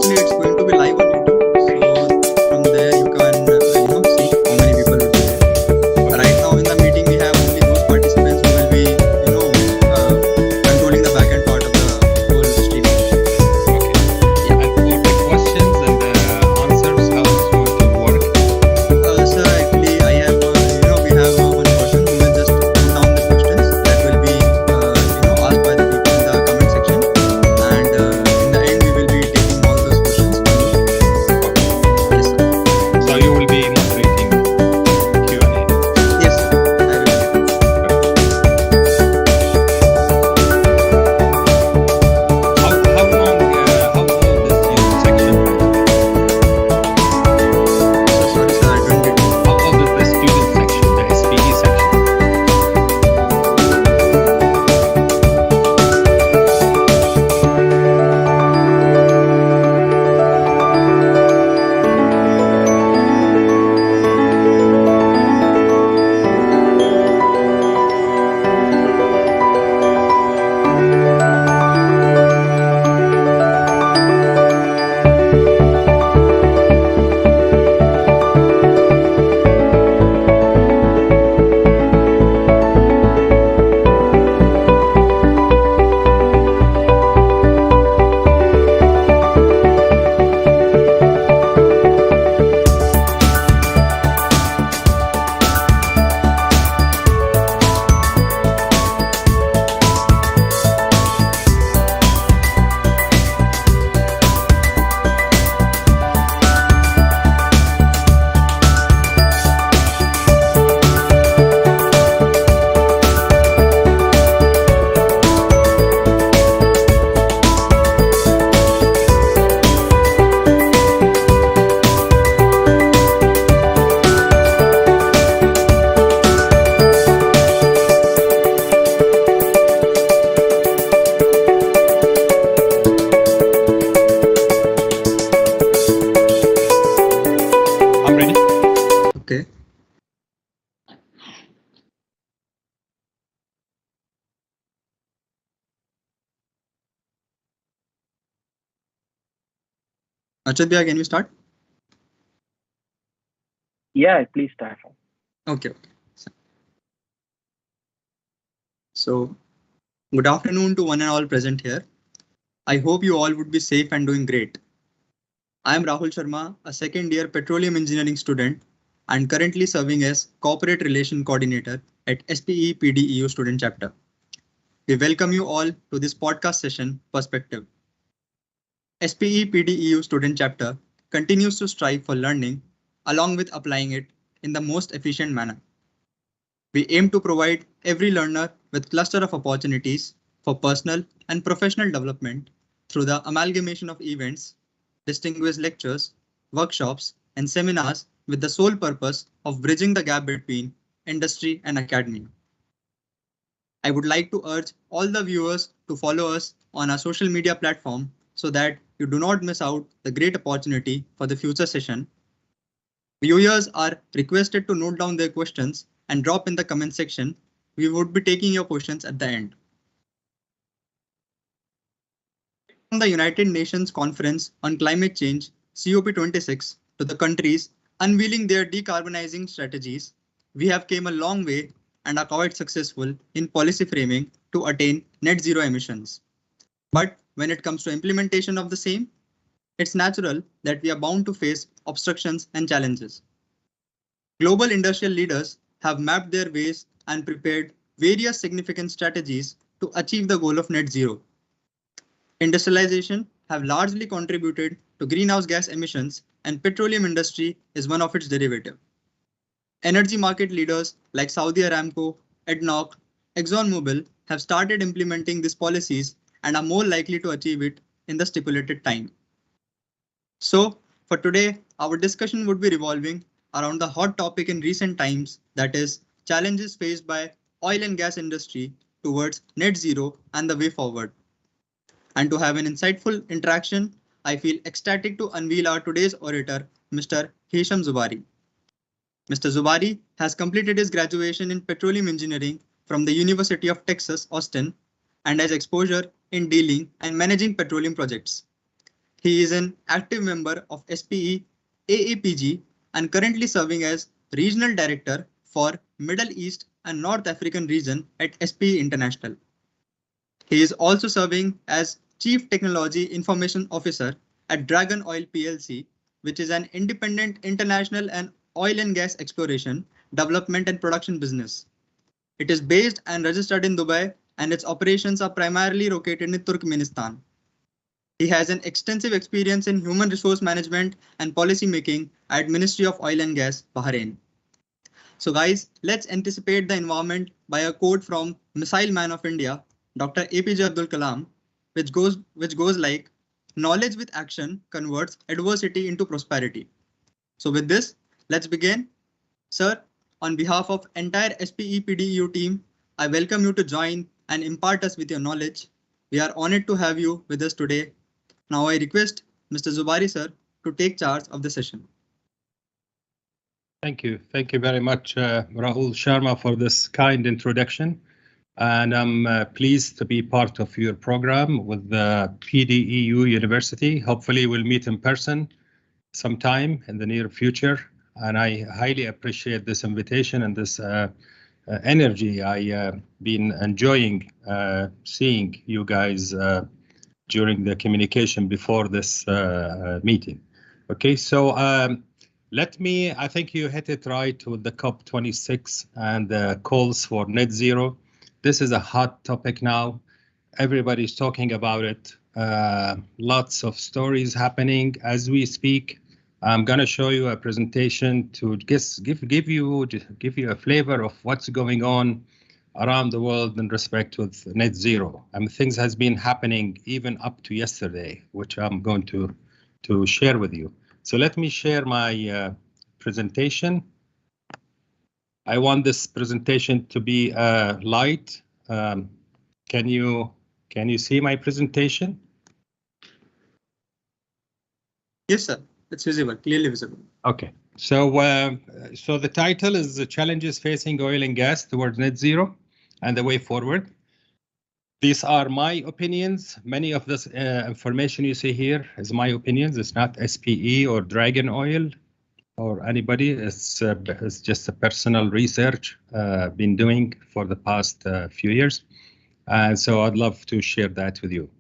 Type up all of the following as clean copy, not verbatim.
actually it's going to be live on YouTube. So from there you can see how many people will be there. Right now in the meeting we have only those participants who will be controlling the backend part of the whole streaming. Okay. Yeah. And for the questions and the answers, how it's going to work? Sir, actually I have we have one person who will just put down the questions that will be asked by the people in the comment section, and in the end we will be taking all those questions from you. Yes, sir. So you will be moderating Q&A. Yes, sir. I will. How long? How old is your section? So sorry, sir, I don't get you. How old is the student section, the SPE section? I'm ready. Okay. Achadhya, can you start? Yeah, please start. Okay. So, good afternoon to one and all present here. I hope you all would be safe and doing great. I am Rahul Sharma, a second year petroleum engineering student and currently serving as corporate relation coordinator at SPE PDEU Student Chapter. We welcome you all to this podcast session, PerSPEctive. SPE PDEU Student Chapter continues to strive for learning along with applying it in the most efficient manner. We aim to provide every learner with cluster of opportunities for personal and professional development through the amalgamation of events, distinguished lectures, workshops, and seminars with the sole purpose of bridging the gap between industry and academia. I would like to urge all the viewers to follow us on our social media platform so that you do not miss out the great opportunity for the future session. Viewers are requested to note down their questions and drop in the comment section. We would be taking your questions at the end. From the United Nations Conference on Climate Change, COP26, to the countries unveiling their decarbonizing strategies, we have come a long way and are quite successful in policy framing to attain net zero emissions. But when it comes to implementation of the same, it's natural that we are bound to face obstructions and challenges. Global industrial leaders have mapped their ways and prepared various significant strategies to achieve the goal of net zero. Industrialization have largely contributed to greenhouse gas emissions, and petroleum industry is one of its derivatives. Energy market leaders like Saudi Aramco, ADNOC, ExxonMobil have started implementing these policies and are more likely to achieve it in the stipulated time. So, for today, our discussion would be revolving around the hot topic in recent times, that is, challenges faced by oil and gas industry towards net zero and the way forward. And to have an insightful interaction, I feel ecstatic to unveil our today's orator, Mr. Hesham Zubari. Mr. Zubari has completed his graduation in petroleum engineering from the University of Texas, Austin, and has exposure in dealing and managing petroleum projects. He is an active member of SPE AAPG and currently serving as Regional Director for Middle East and North African region at SPE International. He is also serving as Chief Technology Information Officer at Dragon Oil PLC, which is an independent international and oil and gas exploration, development and production business. It is based and registered in Dubai, and its operations are primarily located in Turkmenistan. He has an extensive experience in human resource management and policy making at Ministry of Oil and Gas, Bahrain. So guys, let's anticipate the environment by a quote from Missile Man of India, Dr. APJ Abdul Kalam, which goes like, knowledge with action converts adversity into prosperity. So with this, let's begin. Sir, on behalf of entire SPE PDEU team, I welcome you to join and impart us with your knowledge. We are honored to have you with us today. Now I request Mr. Zubari sir to take charge of the session. Thank you. Thank you very much, Rahul Sharma, for this kind introduction. And I'm pleased to be part of your program with the PDEU University. Hopefully we'll meet in person sometime in the near future. And I highly appreciate this invitation and this energy. I've been enjoying seeing you guys during the communication before this meeting. Okay, so I think you hit it right with the COP26 and the calls for net zero. This is a hot topic now. Everybody's talking about it. Lots of stories happening as we speak. I'm going to show you a presentation to give you a flavor of what's going on around the world in respect with net zero. Things has been happening even up to yesterday, which I'm going to share with you. So let me share my presentation. I want this presentation to be light. Can you see my presentation? Yes, sir. It's visible, clearly visible. Okay. So the title is the challenges facing oil and gas towards net zero and the way forward. These are my opinions. Many of this information you see here is my opinions. It's not SPE or Dragon Oil or anybody. It's just a personal research been doing for the past few years. And so I'd love to share that with you.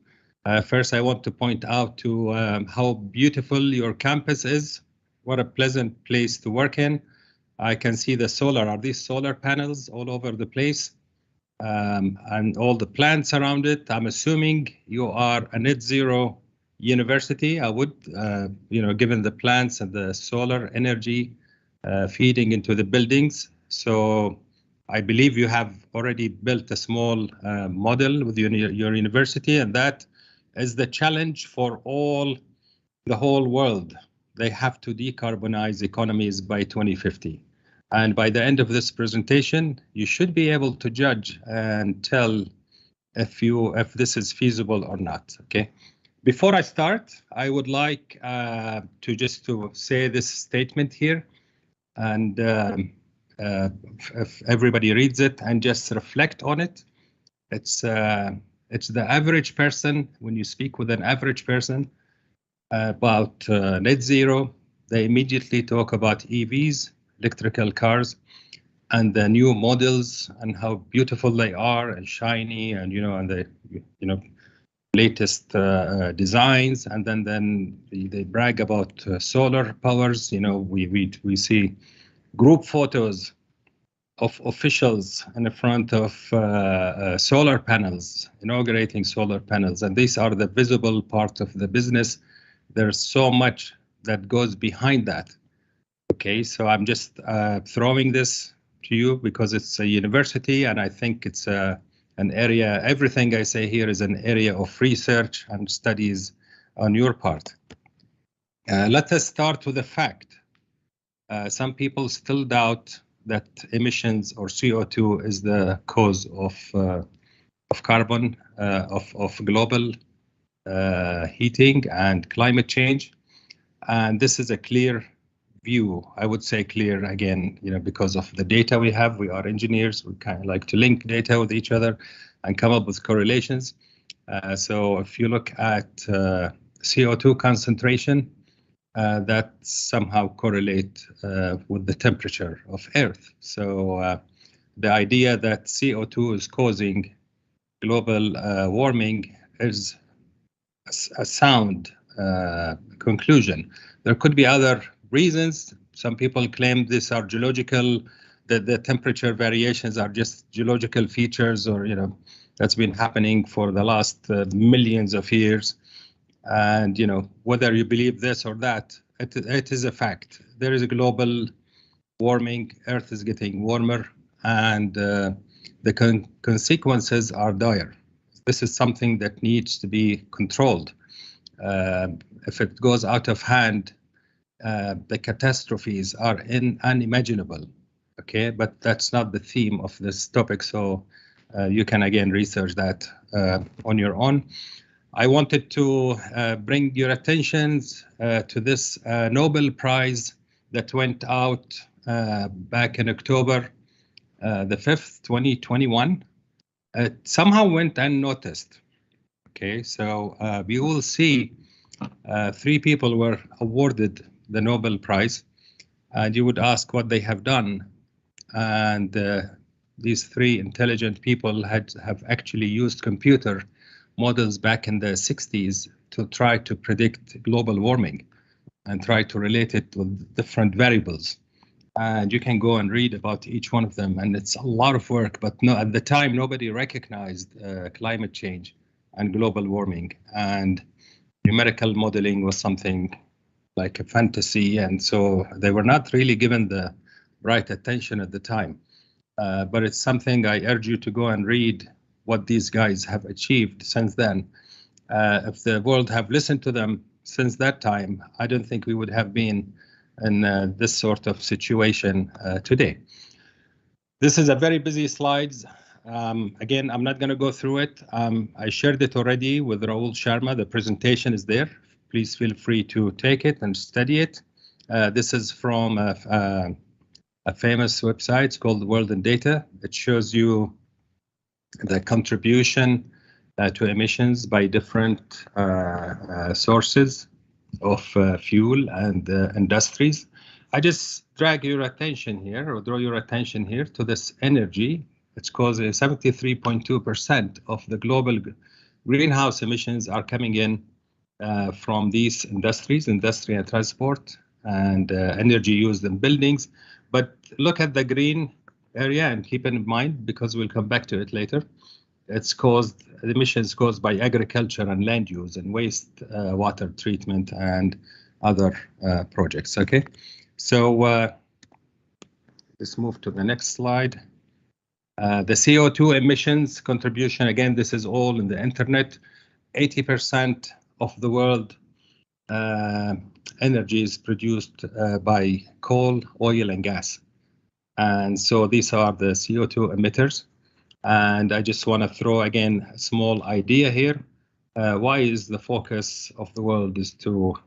First, I want to point out to how beautiful your campus is. What a pleasant place to work in. I can see the solar. Are these solar panels all over the place? And all the plants around it. I'm assuming you are a net zero university. I would, given the plants and the solar energy feeding into the buildings. So I believe you have already built a small model with your university, and that is the challenge for the whole world. They have to decarbonize economies by 2050. And by the end of this presentation, you should be able to judge and tell if this is feasible or not. Okay. Before I start, I would like to say this statement here, and if everybody reads it and just reflect on it. It's the average person. When you speak with an average person about net zero, they immediately talk about EVs, electrical cars, and the new models and how beautiful they are and shiny, and and the latest designs, and then they brag about solar powers. We see group photos of officials in front of solar panels, inaugurating solar panels, and these are the visible part of the business. There's so much that goes behind that. Okay, so I'm just throwing this to you because it's a university, and I think it's an area. Everything I say here is an area of research and studies on your part. Let us start with the fact. Some people still doubt that emissions or CO2 is the cause of carbon, of global heating and climate change, and this is a clear view. I would say clear again, because of the data we have. We are engineers. We kind of like to link data with each other and come up with correlations. So if you look at CO2 concentration that somehow correlate with the temperature of Earth. So the idea that CO2 is causing global warming is a sound conclusion. There could be other reasons. Some people claim these are geological, that the temperature variations are just geological features, or that's been happening for the last millions of years. And whether you believe this or that, it is a fact. There is a global warming. Earth is getting warmer, and the consequences are dire. This is something that needs to be controlled. If it goes out of hand, the catastrophes are unimaginable. Okay, but that's not the theme of this topic, so you can again research that on your own. I wanted to bring your attention to this Nobel Prize that went out back in October the 5th, 2021. It somehow went unnoticed. Okay, so we will see 3 people were awarded the Nobel Prize, and you would ask what they have done. And these 3 intelligent people have actually used computer models back in the 60s to try to predict global warming and try to relate it with different variables. And you can go and read about each one of them, and it's a lot of work, but no, at the time nobody recognized climate change and global warming, and numerical modeling was something like a fantasy, and so they were not really given the right attention at the time. But it's something I urge you to go and read what these guys have achieved since then. If the world have listened to them since that time, I don't think we would have been in this sort of situation today. This is a very busy slides. Again, I'm not going to go through it. I shared it already with Rahul Sharma. The presentation is there. Please feel free to take it and study it. This is from a famous website. It's called World in Data. It shows you the contribution to emissions by different sources of fuel and industries. I just drag your attention here, or draw your attention here to this energy. It's causing 73.2% of the global greenhouse emissions are coming in from these industries, industry and transport, and energy used in buildings. But look at the green area and keep in mind, because we'll come back to it later, it's caused, emissions caused by agriculture and land use and waste water treatment and other projects. Okay, so let's move to the next slide. The CO2 emissions contribution, again, this is all in the internet. 80% of the world energy is produced by coal, oil, and gas. And so these are the CO2 emitters. And I just want to throw again a small idea here. Why is the focus of the world is to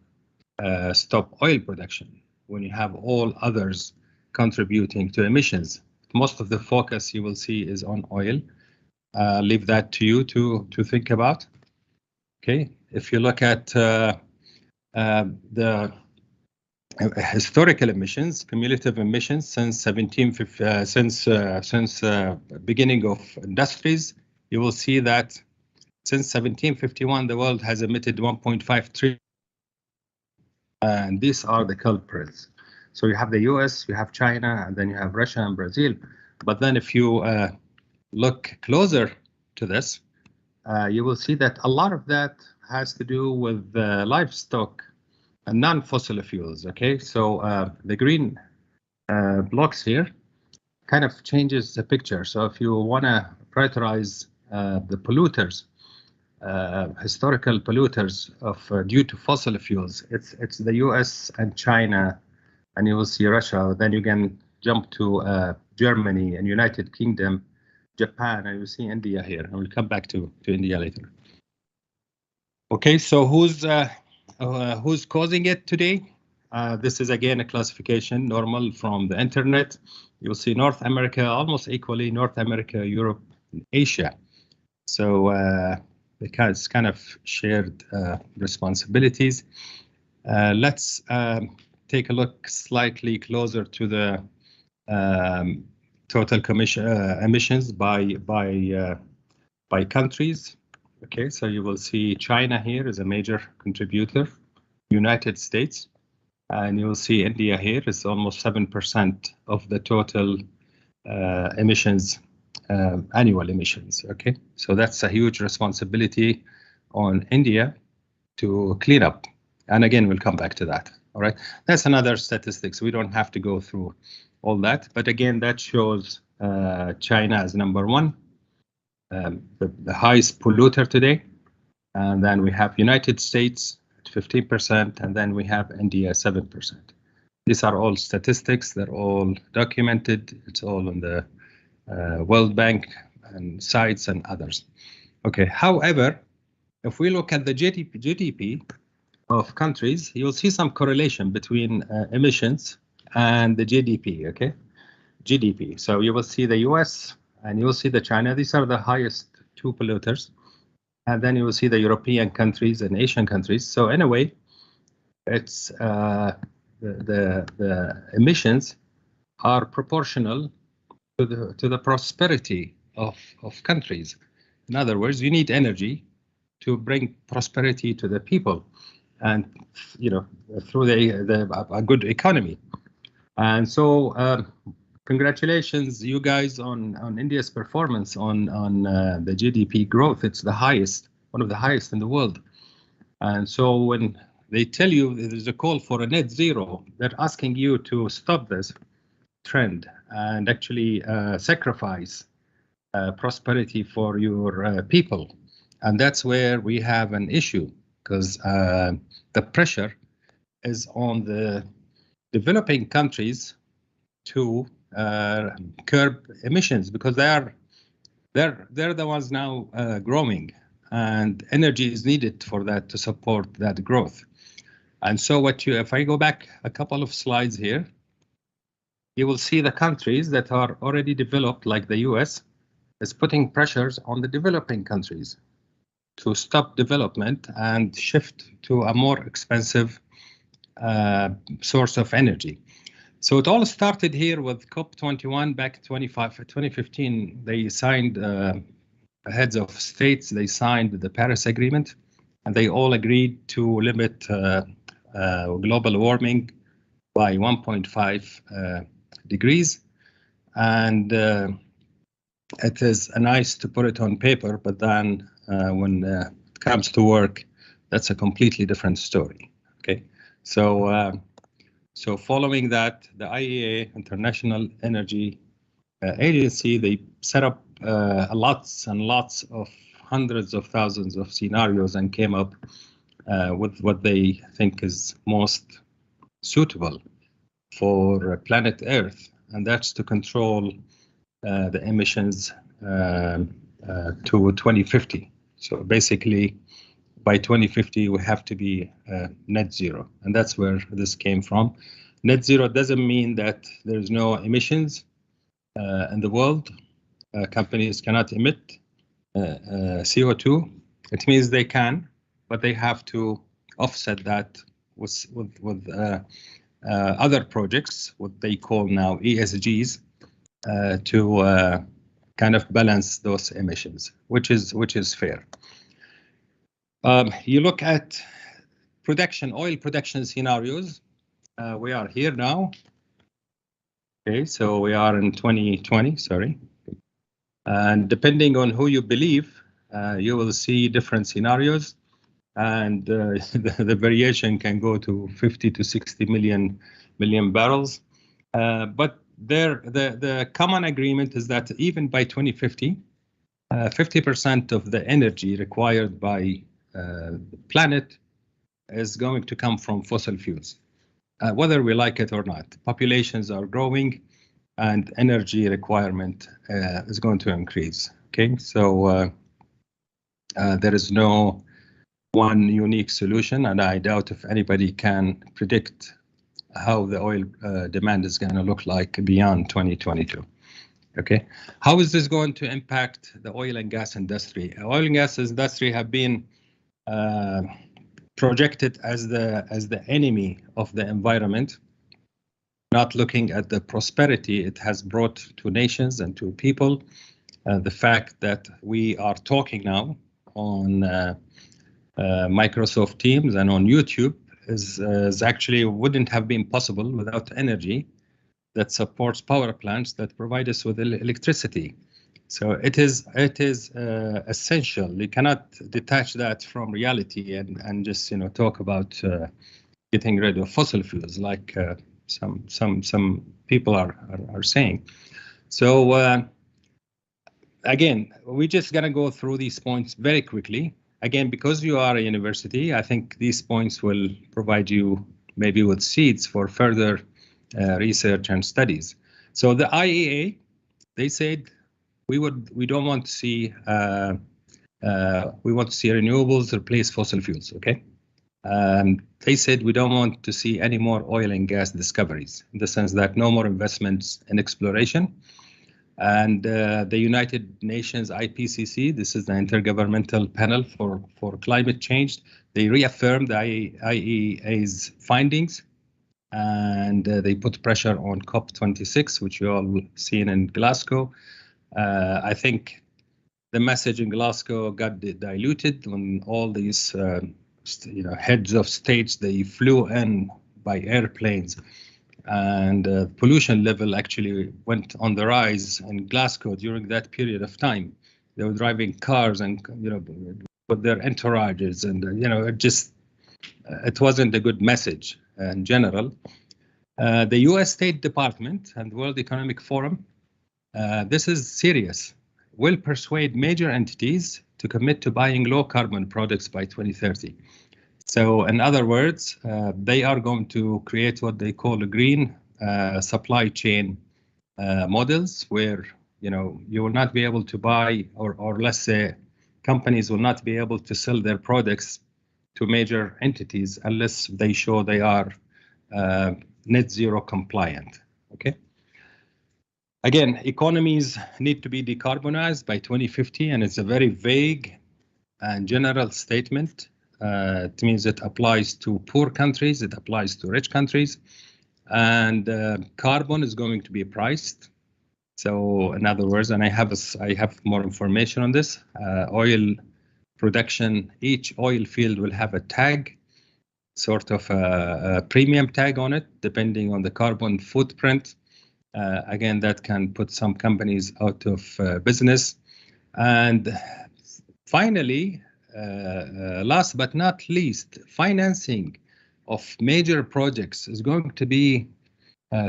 stop oil production when you have all others contributing to emissions? Most of the focus you will see is on oil. Leave that to you to think about. Okay, if you look at the historical emissions, cumulative emissions since beginning of industries, you will see that since 1751 the world has emitted 1.5 trillion, and these are the culprits. So you have the US, you have China, and then you have Russia and Brazil. But then if you look closer to this, you will see that a lot of that has to do with livestock and non-fossil fuels. Okay, so the green blocks here kind of changes the picture. So if you want to prioritize the polluters, historical polluters of due to fossil fuels, it's the US and China, and you will see Russia. Then you can jump to Germany and United Kingdom, Japan, and you see India here. And we'll come back to India later. Okay, so who's causing it today? This is again a classification normal from the internet. You'll see North America almost equally, North America, Europe, and Asia. So because kind of shared responsibilities. Let's take a look slightly closer to the total emissions by countries. Okay, so you will see China here is a major contributor, United States, and you will see India here is almost 7% of the total emissions, annual emissions. Okay, so that's a huge responsibility on India to clean up. And again, we'll come back to that. All right, that's another statistics. We don't have to go through all that, but again, that shows China as number one, the highest polluter today, and then we have United States at 15%, and then we have India 7%. These are all statistics. They're all documented. It's all on the World Bank and sites and others. Okay. However, if we look at the GDP of countries, you'll see some correlation between emissions and the GDP. Okay, GDP. So you will see the US and you will see the China. These are the highest two polluters. And then you will see the European countries and Asian countries. So in a way, it's the emissions are proportional to the prosperity of countries. In other words, you need energy to bring prosperity to the people, and through a good economy. And so congratulations, you guys, on India's performance on the GDP growth. It's the highest, one of the highest in the world. And so when they tell you there's a call for a net zero, they're asking you to stop this trend and actually sacrifice prosperity for your people. And that's where we have an issue, because the pressure is on the developing countries to curb emissions, because they're the ones now growing, and energy is needed for that to support that growth. And so if I go back a couple of slides here, you will see the countries that are already developed, like the US, is putting pressures on the developing countries to stop development and shift to a more expensive source of energy. So it all started here with COP21 back in 2015. They signed, heads of states, they signed the Paris Agreement, and they all agreed to limit global warming by 1.5 degrees. And it is nice to put it on paper, but then when it comes to work, that's a completely different story. Okay, so so following that, the IEA, International Energy Agency, they set up lots and lots of hundreds of thousands of scenarios and came up with what they think is most suitable for planet Earth, and that's to control the emissions to 2050. So basically, by 2050, we have to be net zero, and that's where this came from. Net zero doesn't mean that there's no emissions in the world. Companies cannot emit CO2. It means they can, but they have to offset that with other projects, what they call now ESGs, to kind of balance those emissions, which is fair. You look at oil production scenarios. We are here now. Okay, so we are in 2020, sorry. And depending on who you believe, you will see different scenarios, and the variation can go to 50 to 60 million barrels. But the common agreement is that even by 2050, 50% of the energy required by the planet is going to come from fossil fuels, whether we like it or not. Populations are growing, and energy requirement is going to increase. Okay, so there is no one unique solution, and I doubt if anybody can predict how the oil demand is going to look like beyond 2022. Okay, how is this going to impact the oil and gas industry? Oil and gas industry have been projected as the enemy of the environment, not looking at the prosperity it has brought to nations and to people. The fact that we are talking now on Microsoft Teams and on YouTube is actually wouldn't have been possible without energy that supports power plants that provide us with electricity. So it is essential. You cannot detach that from reality and just talk about getting rid of fossil fuels like some people are saying. So again, we're just gonna go through these points very quickly. Again, because you are a university, I think these points will provide you maybe with seeds for further research and studies. So the IEA, they said we don't want to see we want to see renewables replace fossil fuels. Okay, they said we don't want to see any more oil and gas discoveries, in the sense that no more investments in exploration. And the United Nations IPCC, this is the Intergovernmental Panel for Climate Change, they reaffirmed the IEA's findings, and they put pressure on COP26, which you all seen in Glasgow. I think the message in Glasgow got diluted when all these heads of states, they flew in by airplanes, and pollution level actually went on the rise in Glasgow during that period of time. They were driving cars and with their entourages, and it wasn't a good message in general. The U.S. State Department and World Economic Forum, this is serious, will persuade major entities to commit to buying low carbon products by 2030. So in other words, they are going to create what they call a green supply chain models, where you will not be able to buy, or let's say companies will not be able to sell their products to major entities unless they show they are net zero compliant. Okay. Again, economies need to be decarbonized by 2050, and it's a very vague and general statement. It means it applies to poor countries, it applies to rich countries, and carbon is going to be priced. So in other words, and I have more information on this, oil production, each oil field will have a tag, sort of a premium tag on it, depending on the carbon footprint. Again, that can put some companies out of business. And finally, last but not least, financing of major projects is going to be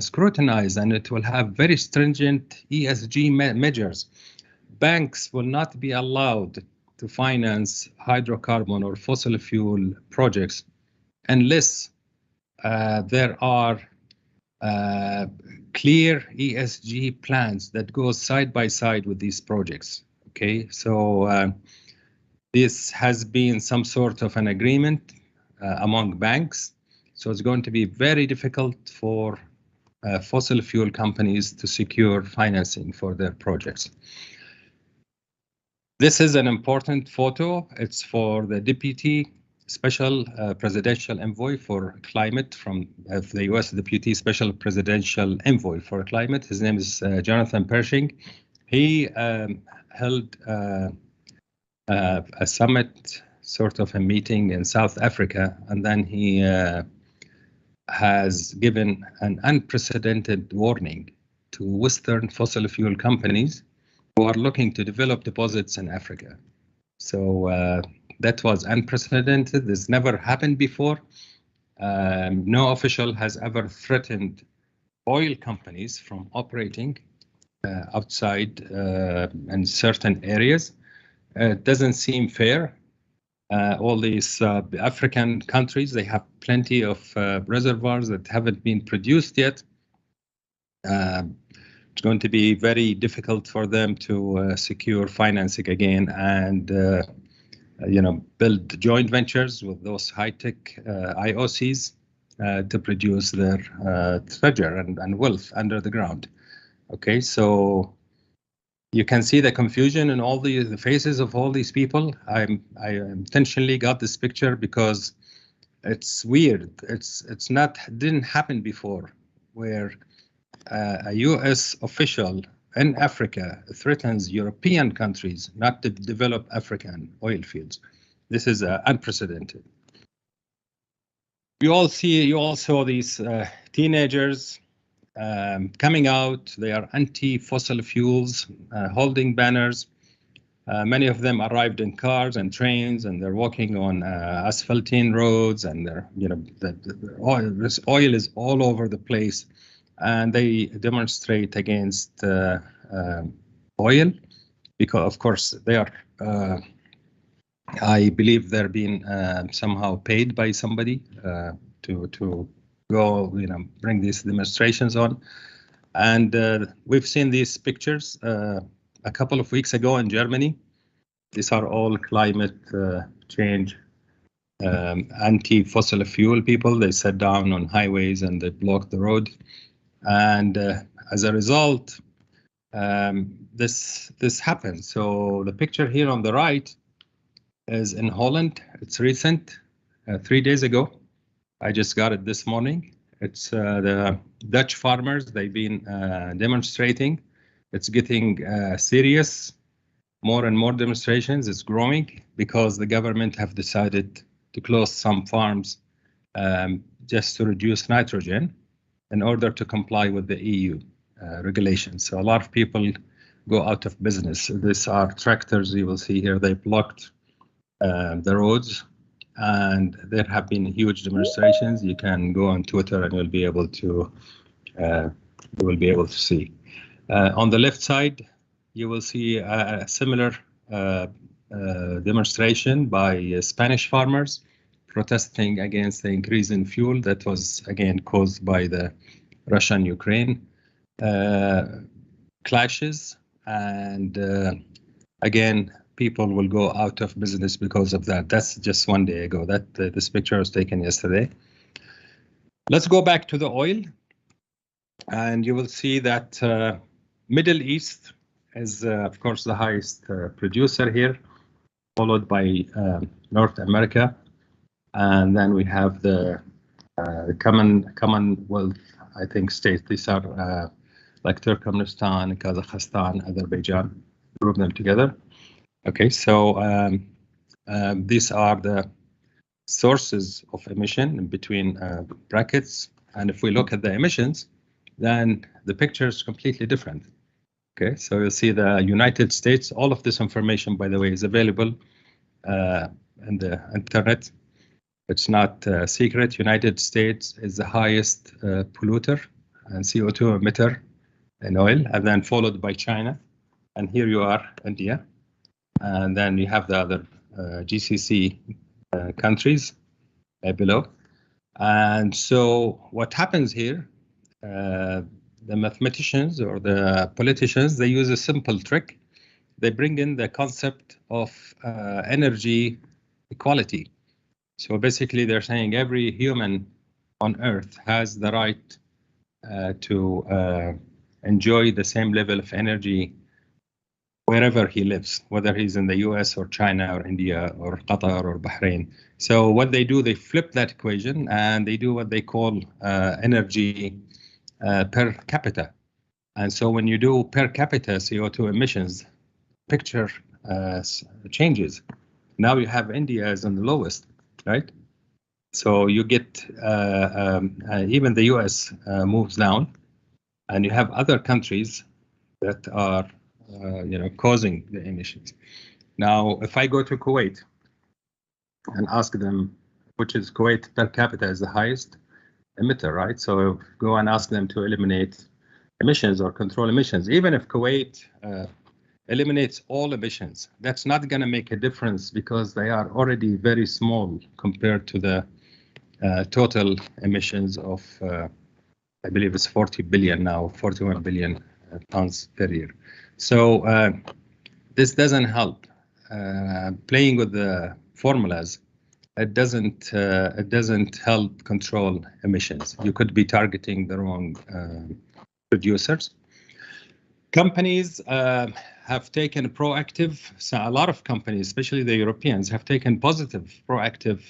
scrutinized, and it will have very stringent ESG measures. Banks will not be allowed to finance hydrocarbon or fossil fuel projects unless there are clear ESG plans that go side by side with these projects. Okay, so this has been some sort of an agreement among banks. So it's going to be very difficult for fossil fuel companies to secure financing for their projects. This is an important photo. It's for the Deputy Special Presidential Envoy for Climate from the U.S. Deputy Special Presidential Envoy for Climate. His name is Jonathan Pershing. He held a summit, sort of a meeting in South Africa, and then he has given an unprecedented warning to Western fossil fuel companies who are looking to develop deposits in Africa. So that was unprecedented. This never happened before. No official has ever threatened oil companies from operating outside in certain areas. It doesn't seem fair. All these African countries, they have plenty of reservoirs that haven't been produced yet. It's going to be very difficult for them to secure financing again and build joint ventures with those high-tech IOCs to produce their treasure and wealth under the ground. Okay, so You can see the confusion in all the faces of all these people. I intentionally got this picture because it's weird. It's not, didn't happen before, where a U.S. official in Africa threatens European countries not to develop African oil fields. This is unprecedented. You all saw these teenagers coming out. They are anti-fossil fuels, holding banners. Many of them arrived in cars and trains, and they're walking on asphaltine roads, and they're, this oil is all over the place, and they demonstrate against oil because, of course, they are. I believe they're being somehow paid by somebody to go, bring these demonstrations on. And we've seen these pictures a couple of weeks ago in Germany. These are all climate change anti-fossil fuel people. They sat down on highways and they blocked the road. And as a result, this happened. So the picture here on the right is in Holland. It's recent, 3 days ago. I just got it this morning. It's the Dutch farmers. They've been demonstrating. It's getting serious. More and more demonstrations. It's growing because the government have decided to close some farms just to reduce nitrogen in order to comply with the EU regulations. So a lot of people go out of business. These are tractors you will see here. They blocked the roads, and there have been huge demonstrations. You can go on Twitter and you'll be able to see. On the left side, you will see a similar demonstration by Spanish farmers protesting against the increase in fuel that was again caused by the Russian-Ukraine clashes, and again, people will go out of business because of that. That's just 1 day ago. That this picture was taken yesterday. Let's go back to the oil, and you will see that Middle East is, of course, the highest producer here, followed by North America, and then we have the Commonwealth, I think, states. These are like Turkmenistan, Kazakhstan, Azerbaijan. Group them together. Okay, so these are the sources of emission in between brackets. And if we look at the emissions, then the picture is completely different. Okay, so you'll see the United States. All of this information, by the way, is available in the internet. It's not secret. United States is the highest polluter and CO2 emitter in oil, and then followed by China. And here you are, India. And then you have the other GCC countries below. And so what happens here, the mathematicians or the politicians, they use a simple trick. They bring in the concept of energy equality. So basically they're saying every human on Earth has the right to enjoy the same level of energy wherever he lives, whether he's in the US or China or India or Qatar or Bahrain. So what they do, they flip that equation and they do what they call energy per capita. And so when you do per capita CO2 emissions, picture changes. Now you have India as in the lowest, right? So you get even the US moves down, and you have other countries that are causing the emissions. Now, if I go to Kuwait and ask them, which is Kuwait per capita is the highest emitter, right? So go and ask them to eliminate emissions or control emissions. Even if Kuwait eliminates all emissions, that's not going to make a difference because they are already very small compared to the total emissions of, I believe it's 40 billion now, 41 billion tons per year. So this doesn't help. Playing with the formulas, it doesn't help control emissions. You could be targeting the wrong producers. Companies have taken proactive, so a lot of companies, especially the Europeans, have taken positive, proactive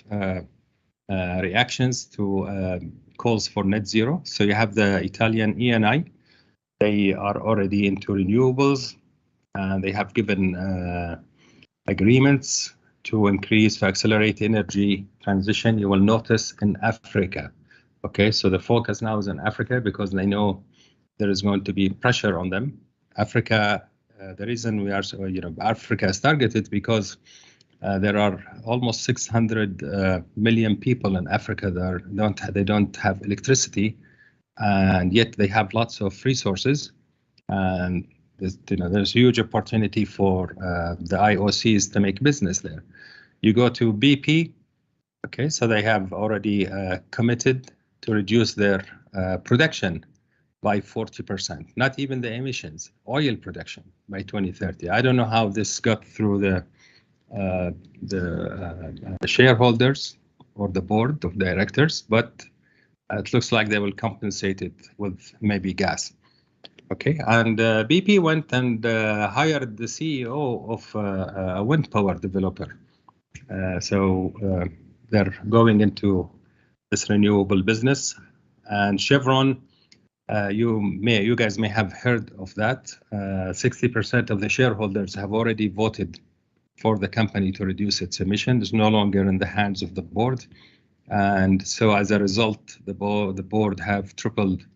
reactions to calls for net zero. So you have the Italian ENI. They are already into renewables, and they have given agreements to increase, to accelerate energy transition. You will notice in Africa. Okay, so the focus now is in Africa because they know there is going to be pressure on them. Africa, the reason we are, Africa is targeted because there are almost 600 million people in Africa that they don't have electricity, and yet they have lots of resources, and there's huge opportunity for the IOCs to make business there. You go to BP, okay, so they have already committed to reduce their production by 40%, not even the emissions, oil production by 2030. I don't know how this got through the shareholders or the board of directors, but it looks like they will compensate it with maybe gas. Okay, and BP went and hired the CEO of a wind power developer. So they're going into this renewable business. And Chevron, you guys may have heard of that. 60% of the shareholders have already voted for the company to reduce its emissions. It's no longer in the hands of the board. And so as a result, the board have tripled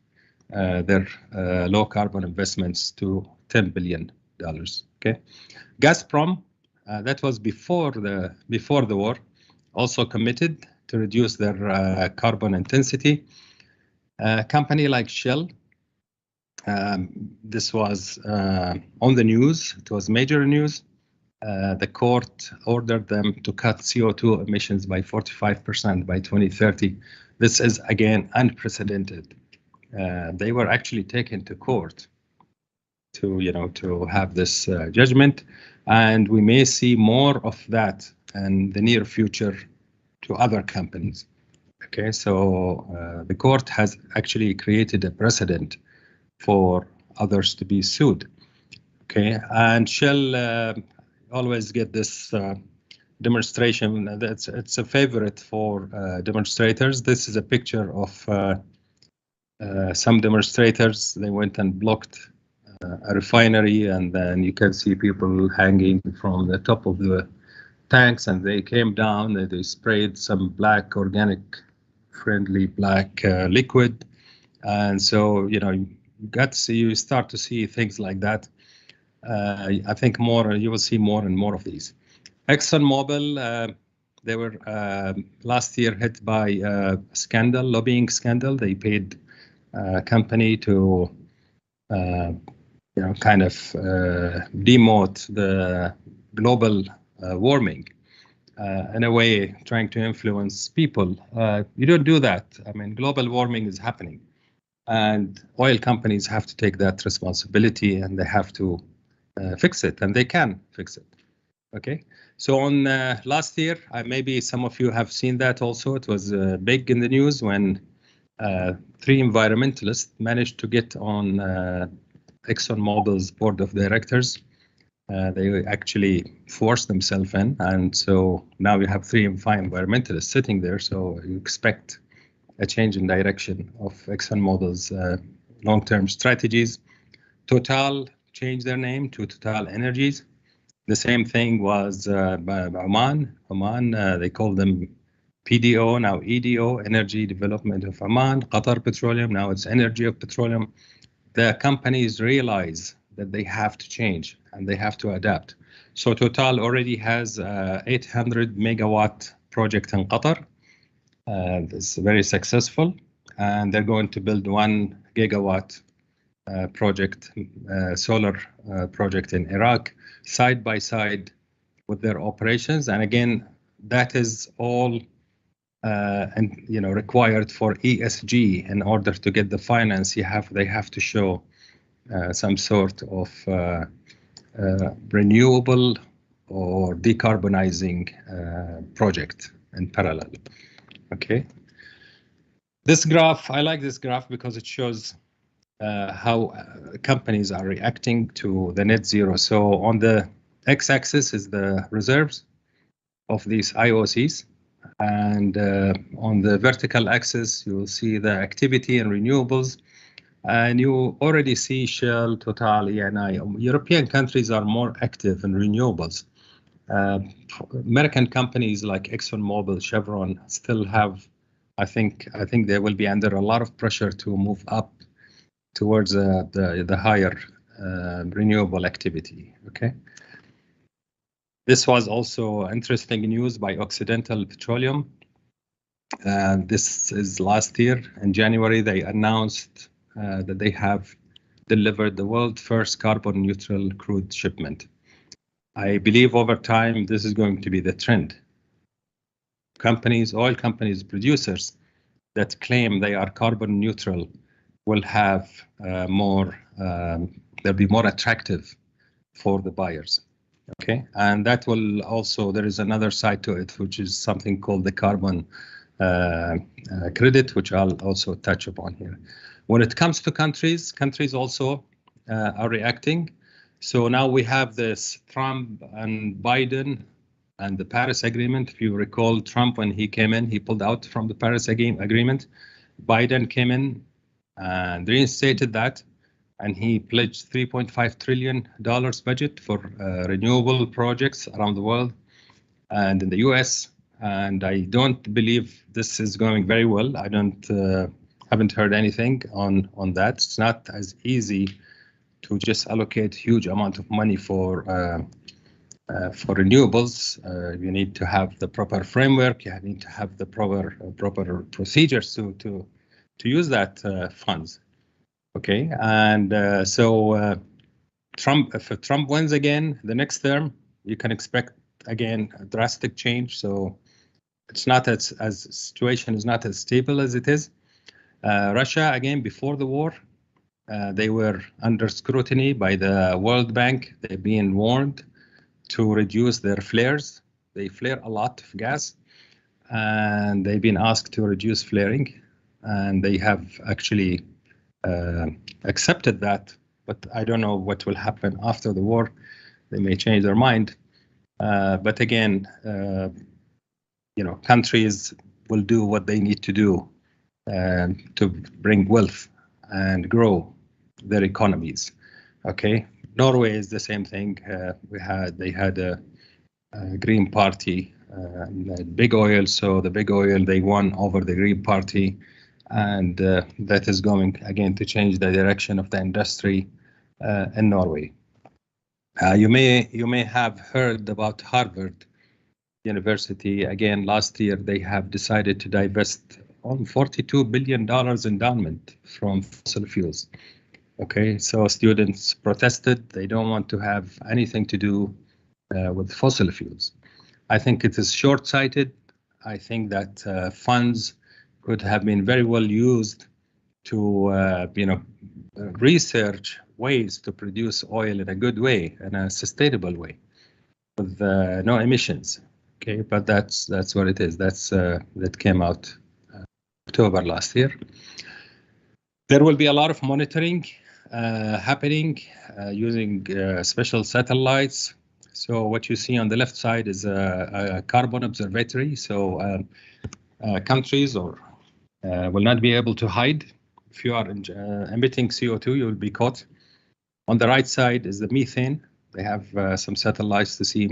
their low carbon investments to $10 billion. Okay, Gazprom, that was before the war, also committed to reduce their carbon intensity. A company like Shell, this was on the news. It was major news. The court ordered them to cut CO2 emissions by 45% by 2030. This is again unprecedented. They were actually taken to court to have this judgment, and we may see more of that in the near future to other companies. Okay, so the court has actually created a precedent for others to be sued. Okay, and Shell always get this demonstration. It's a favorite for demonstrators. This is a picture of some demonstrators. They went and blocked a refinery, and then you can see people hanging from the top of the tanks, and they came down and they sprayed some black, organic friendly black liquid. And so, you start to see things like that. I think you will see more and more of these. ExxonMobil, they were last year hit by a scandal, lobbying scandal. They paid a company to demote the global warming, in a way trying to influence people. You don't do that. I mean, global warming is happening, and oil companies have to take that responsibility, and they have to fix it, and they can fix it. Okay, so on last year, maybe some of you have seen that also. It was big in the news when 3 environmentalists managed to get on ExxonMobil's board of directors. They actually forced themselves in, and so now we have 3 environmentalists sitting there. So you expect a change in direction of ExxonMobil's long-term strategies. Total changed their name to Total Energies. The same thing was by Oman. They called them PDO, now EDO, Energy Development of Oman. Qatar Petroleum, now it's Energy of Petroleum. The companies realize that they have to change and they have to adapt. So Total already has 800 megawatt project in Qatar. It's very successful, and they're going to build 1 gigawatt project, solar project in Iraq, side by side with their operations. And again, that is all required for ESG. In order to get the finance, they have to show some sort of renewable or decarbonizing project in parallel. Okay. This graph, I like this graph because it shows how companies are reacting to the net zero. So on the x-axis is the reserves of these IOCs, and on the vertical axis you will see the activity in renewables, and you already see Shell, Total, ENI. European countries are more active in renewables. American companies like ExxonMobil, Chevron still have, I think they will be under a lot of pressure to move up towards the higher renewable activity. Okay. This was also interesting news by Occidental Petroleum. This is last year in January. They announced that they have delivered the world's first carbon neutral crude shipment. I believe over time this is going to be the trend. Companies, oil companies, producers that claim they are carbon neutral will have they'll be more attractive for the buyers. Okay, and that will also, there is another side to it, which is something called the carbon credit, which I'll also touch upon here. When it comes to countries also are reacting. So now we have this Trump and Biden and the Paris Agreement. If you recall, Trump, when he came in, he pulled out from the Paris Agreement. Biden came in and reinstated that, and he pledged $3.5 trillion budget for renewable projects around the world and in the US. And I don't believe this is going very well. I haven't heard anything on that. It's not as easy to just allocate huge amount of money for renewables. You need to have the proper framework. You need to have the proper procedures to use that funds. Okay, and so if Trump wins again the next term, you can expect again a drastic change. So it's not as situation is not as stable as it is. Russia, again, before the war, they were under scrutiny by the World Bank. They've been warned to reduce their flares. They flare a lot of gas, and they've been asked to reduce flaring, and they have actually accepted that. But I don't know what will happen after the war. They may change their mind. But again, countries will do what they need to do to bring wealth and grow their economies. Okay, Norway is the same thing. They had a Green Party, big oil. So the big oil, they won over the Green Party, and that is going again to change the direction of the industry in Norway. You may have heard about Harvard University. Again, last year they have decided to divest on $42 billion endowment from fossil fuels. Okay, so students protested. They don't want to have anything to do with fossil fuels. I think it is short-sighted. I think that funds could have been very well used to research ways to produce oil in a good way, in a sustainable way, with no emissions. Okay, but that's what it is. That came out October last year. There will be a lot of monitoring happening using special satellites. So what you see on the left side is a carbon observatory. So countries will not be able to hide. If you are emitting CO2, you will be caught. On the right side is the methane. They have some satellites to see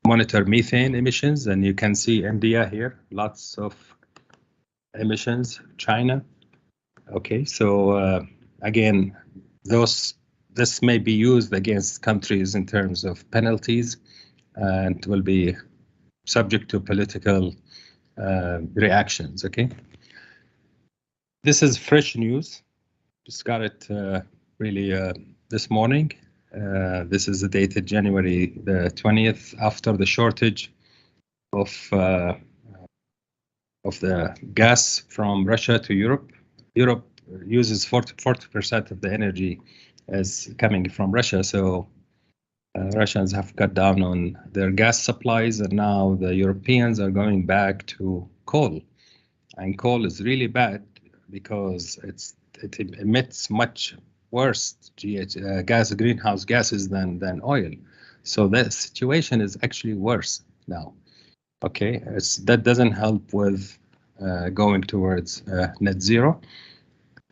monitor methane emissions, and you can see India here, lots of emissions. China. Okay, so again, this may be used against countries in terms of penalties, and will be subject to political reactions. Okay, this is fresh news. Just got it really this morning. This is dated January the 20th, after the shortage of the gas from Russia to Europe. Europe uses 40% of the energy as coming from Russia. So Russians have cut down on their gas supplies, and now the Europeans are going back to coal. And coal is really bad because it emits much worse greenhouse gases than oil. So that situation is actually worse now. Okay, that doesn't help with going towards net zero.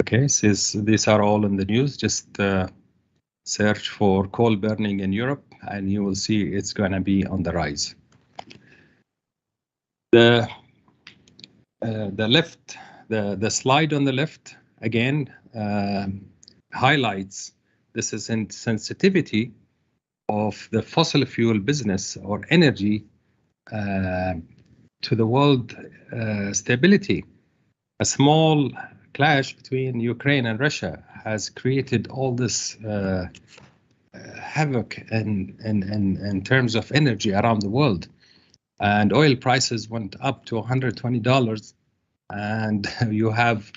Okay, since these are all in the news, just search for coal burning in Europe and you will see it's going to be on the rise. The slide on the left again highlights this is in sensitivity of the fossil fuel business or energy to the world stability. A small clash between Ukraine and Russia has created all this havoc in terms of energy around the world. And oil prices went up to $120, and you have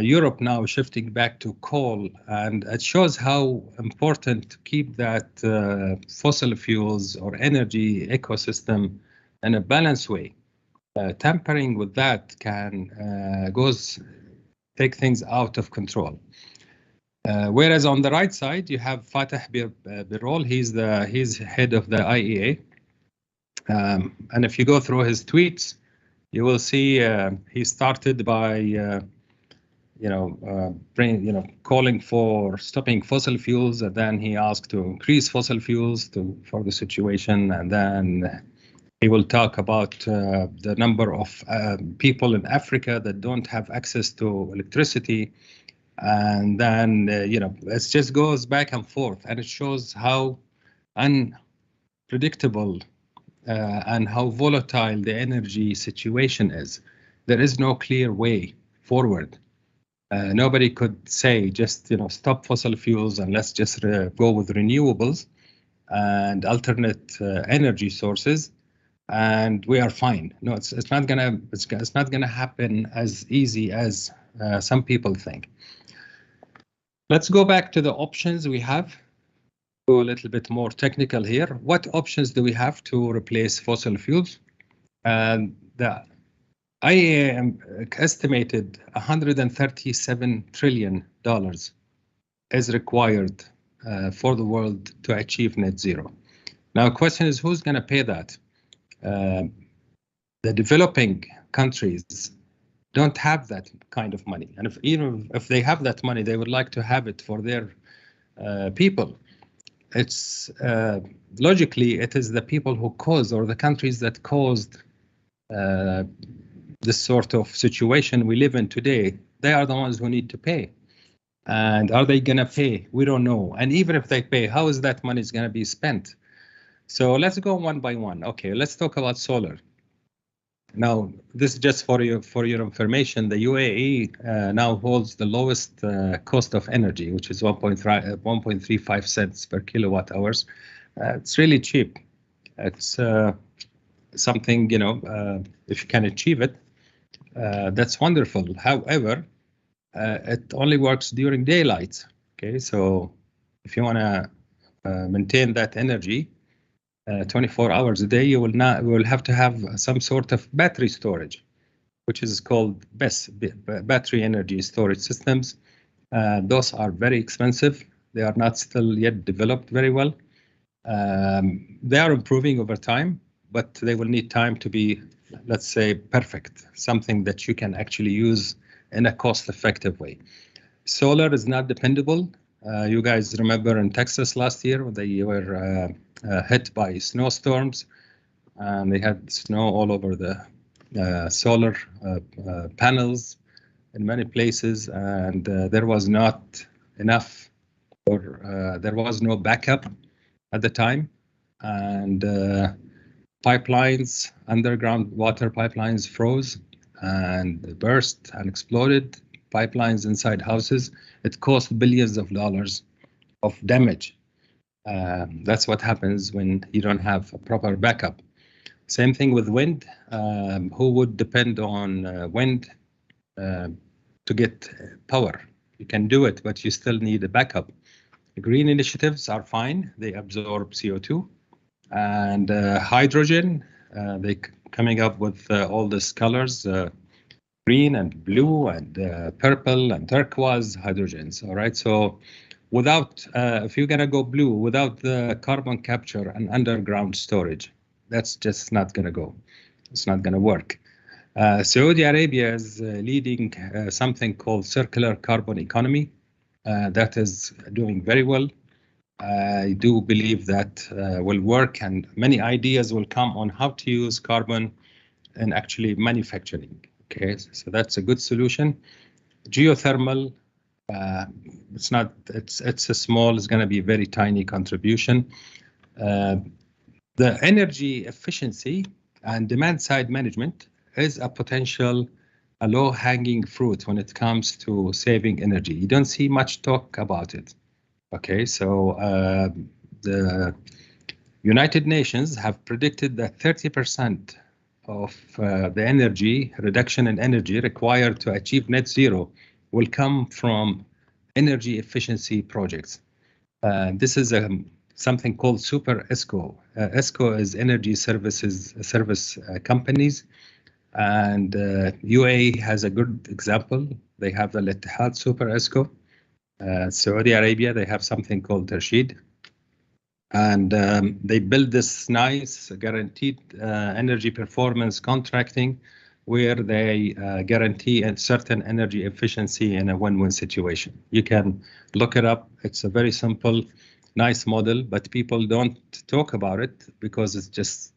Europe now shifting back to coal, and it shows how important to keep that fossil fuels or energy ecosystem in a balanced way. Tampering with that can take things out of control. Whereas on the right side you have Fateh Birol, he's head of the IEA. And if you go through his tweets, you will see he started by calling for stopping fossil fuels, and then he asked to increase fossil fuels for the situation, and then he will talk about the number of people in Africa that don't have access to electricity, and then it just goes back and forth, and it shows how unpredictable and how volatile the energy situation is. There is no clear way forward. Nobody could say just stop fossil fuels and let's just go with renewables and alternate energy sources, and we are fine. No, it's not gonna happen as easy as some people think. Let's go back to the options we have. Go a little bit more technical here. What options do we have to replace fossil fuels? And the IEA estimated $137 trillion is required for the world to achieve net zero. Now, the question is, who's going to pay that? The developing countries don't have that kind of money, and even if they have that money, they would like to have it for their people. It's logically, it is the people who caused, or the countries that caused this sort of situation we live in today. They are the ones who need to pay. And are they going to pay? We don't know. And even if they pay, how is that money going to be spent? So let's go one by one. Okay, let's talk about solar. Now, this is just for your information. The UAE now holds the lowest cost of energy, which is 1.35 cents per kilowatt hours. It's really cheap. It's something, if you can achieve it, that's wonderful. However, it only works during daylight. Okay, so if you want to maintain that energy 24 hours a day, you will have to have some sort of battery storage, which is called BESS, battery energy storage systems. Those are very expensive. They are not still yet developed very well. They are improving over time, but they will need time to be, let's say, perfect, something that you can actually use in a cost-effective way. Solar is not dependable. You guys remember in Texas last year, they were hit by snowstorms, and they had snow all over the solar panels in many places, and there was not enough, or there was no backup at the time, and pipelines, underground water pipelines froze and burst and exploded. Pipelines inside houses. It cost billions of dollars of damage. That's what happens when you don't have a proper backup. Same thing with wind. Who would depend on wind to get power? You can do it, but you still need a backup. The green initiatives are fine. They absorb CO2. And hydrogen, they coming up with all these colors. green and blue and purple and turquoise hydrogens. All right, so without, if you're gonna go blue without the carbon capture and underground storage, that's just not gonna go. It's not gonna work. Saudi Arabia is leading something called circular carbon economy. That is doing very well. I do believe that will work, and many ideas will come on how to use carbon in actually manufacturing. Okay, so that's a good solution. Geothermal, it's not, it's a small, it's going to be very tiny contribution. The energy efficiency and demand side management is a potential, a low-hanging fruit when it comes to saving energy. You don't see much talk about it. Okay, so the United Nations have predicted that 30% of the energy reduction in energy required to achieve net zero will come from energy efficiency projects. This is something called super ESCO. ESCO is energy service companies, and UAE has a good example. They have the Al-Ittihad super ESCO. Saudi Arabia, they have something called Tershid, and they build this nice guaranteed energy performance contracting where they guarantee a certain energy efficiency in a win-win situation. You can look it up. It's a very simple, nice model, but people don't talk about it because it's just,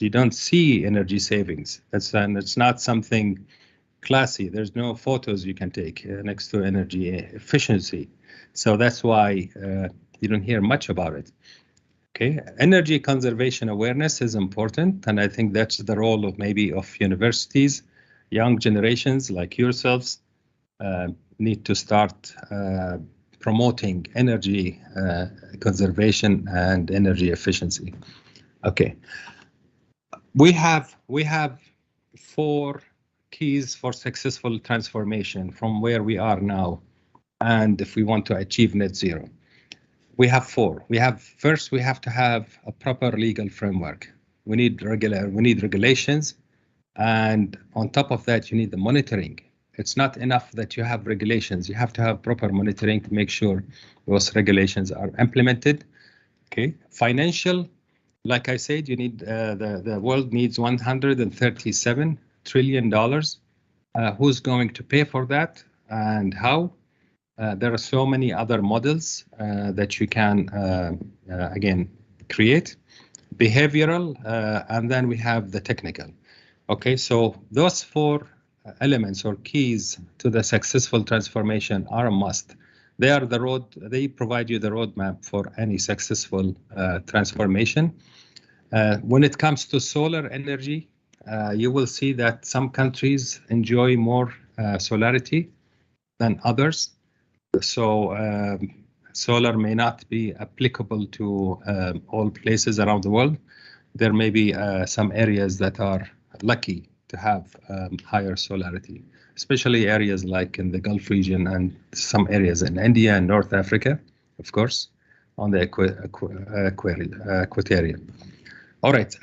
you don't see energy savings. And it's not something classy. There's no photos you can take next to energy efficiency. So that's why you don't hear much about it. Okay, energy conservation awareness is important, and I think that's the role of maybe of universities. Young generations like yourselves need to start promoting energy conservation and energy efficiency. Okay, we have 4 keys for successful transformation from where we are now, and if we want to achieve net zero. We have 4. First, we have to have a proper legal framework. We need regulations, and on top of that, you need the monitoring. It's not enough that you have regulations. You have to have proper monitoring to make sure those regulations are implemented. Okay, financial, like I said, you need the world needs $137 trillion. Who's going to pay for that, and how? There are so many other models that you can, again, create. Behavioral, and then we have the technical. Okay, so those 4 elements or keys to the successful transformation are a must. They are the road, they provide you the roadmap for any successful transformation. When it comes to solar energy, you will see that some countries enjoy more solarity than others. So solar may not be applicable to all places around the world. There may be some areas that are lucky to have higher solarity, especially areas like in the Gulf region and some areas in India and North Africa, of course, on the equatorial. All right,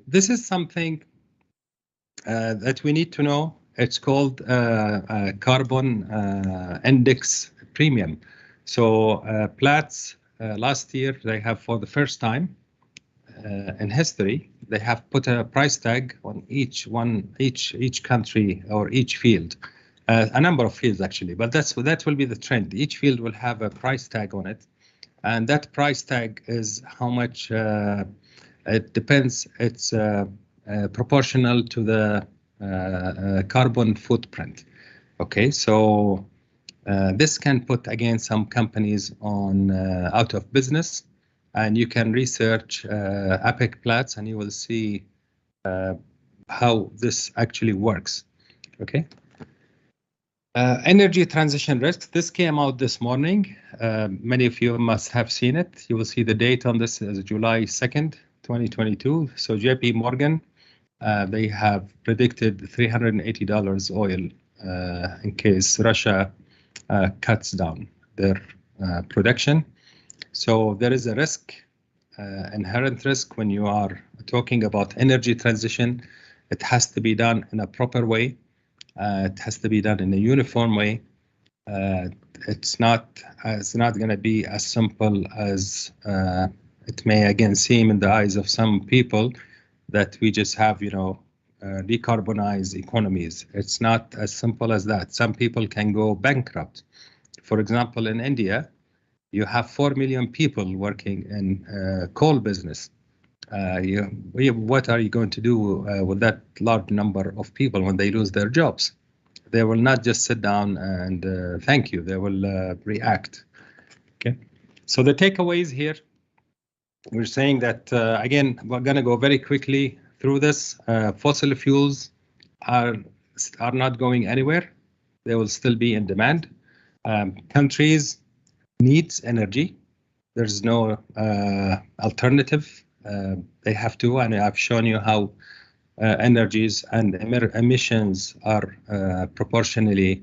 this is something that we need to know. It's called carbon index premium. So Platts last year, they have, for the first time in history, they have put a price tag on each country or each field, a number of fields actually, but that will be the trend. Each field will have a price tag on it, and that price tag is how much it depends. It's proportional to the carbon footprint. Okay, so this can put again some companies on out of business, and you can research APEC Platts and you will see how this actually works. Okay. Energy transition risk. This came out this morning. Many of you must have seen it. You will see the date on this as July 2nd, 2022. So JP Morgan, they have predicted $380 oil in case Russia cuts down their production. So there is a risk, inherent risk when you are talking about energy transition. It has to be done in a proper way. It has to be done in a uniform way. It's not going to be as simple as it may again seem in the eyes of some people, that we just have, decarbonize economies. It's not as simple as that. Some people can go bankrupt. For example, in India, you have 4 million people working in coal business. What are you going to do with that large number of people when they lose their jobs? They will not just sit down and thank you. They will react. Okay. So the takeaways here, we're saying that, again, we're going to go very quickly through this. Fossil fuels are not going anywhere. They will still be in demand. Countries needs energy. There's no alternative. They have to, and I've shown you how energies and emissions are proportionally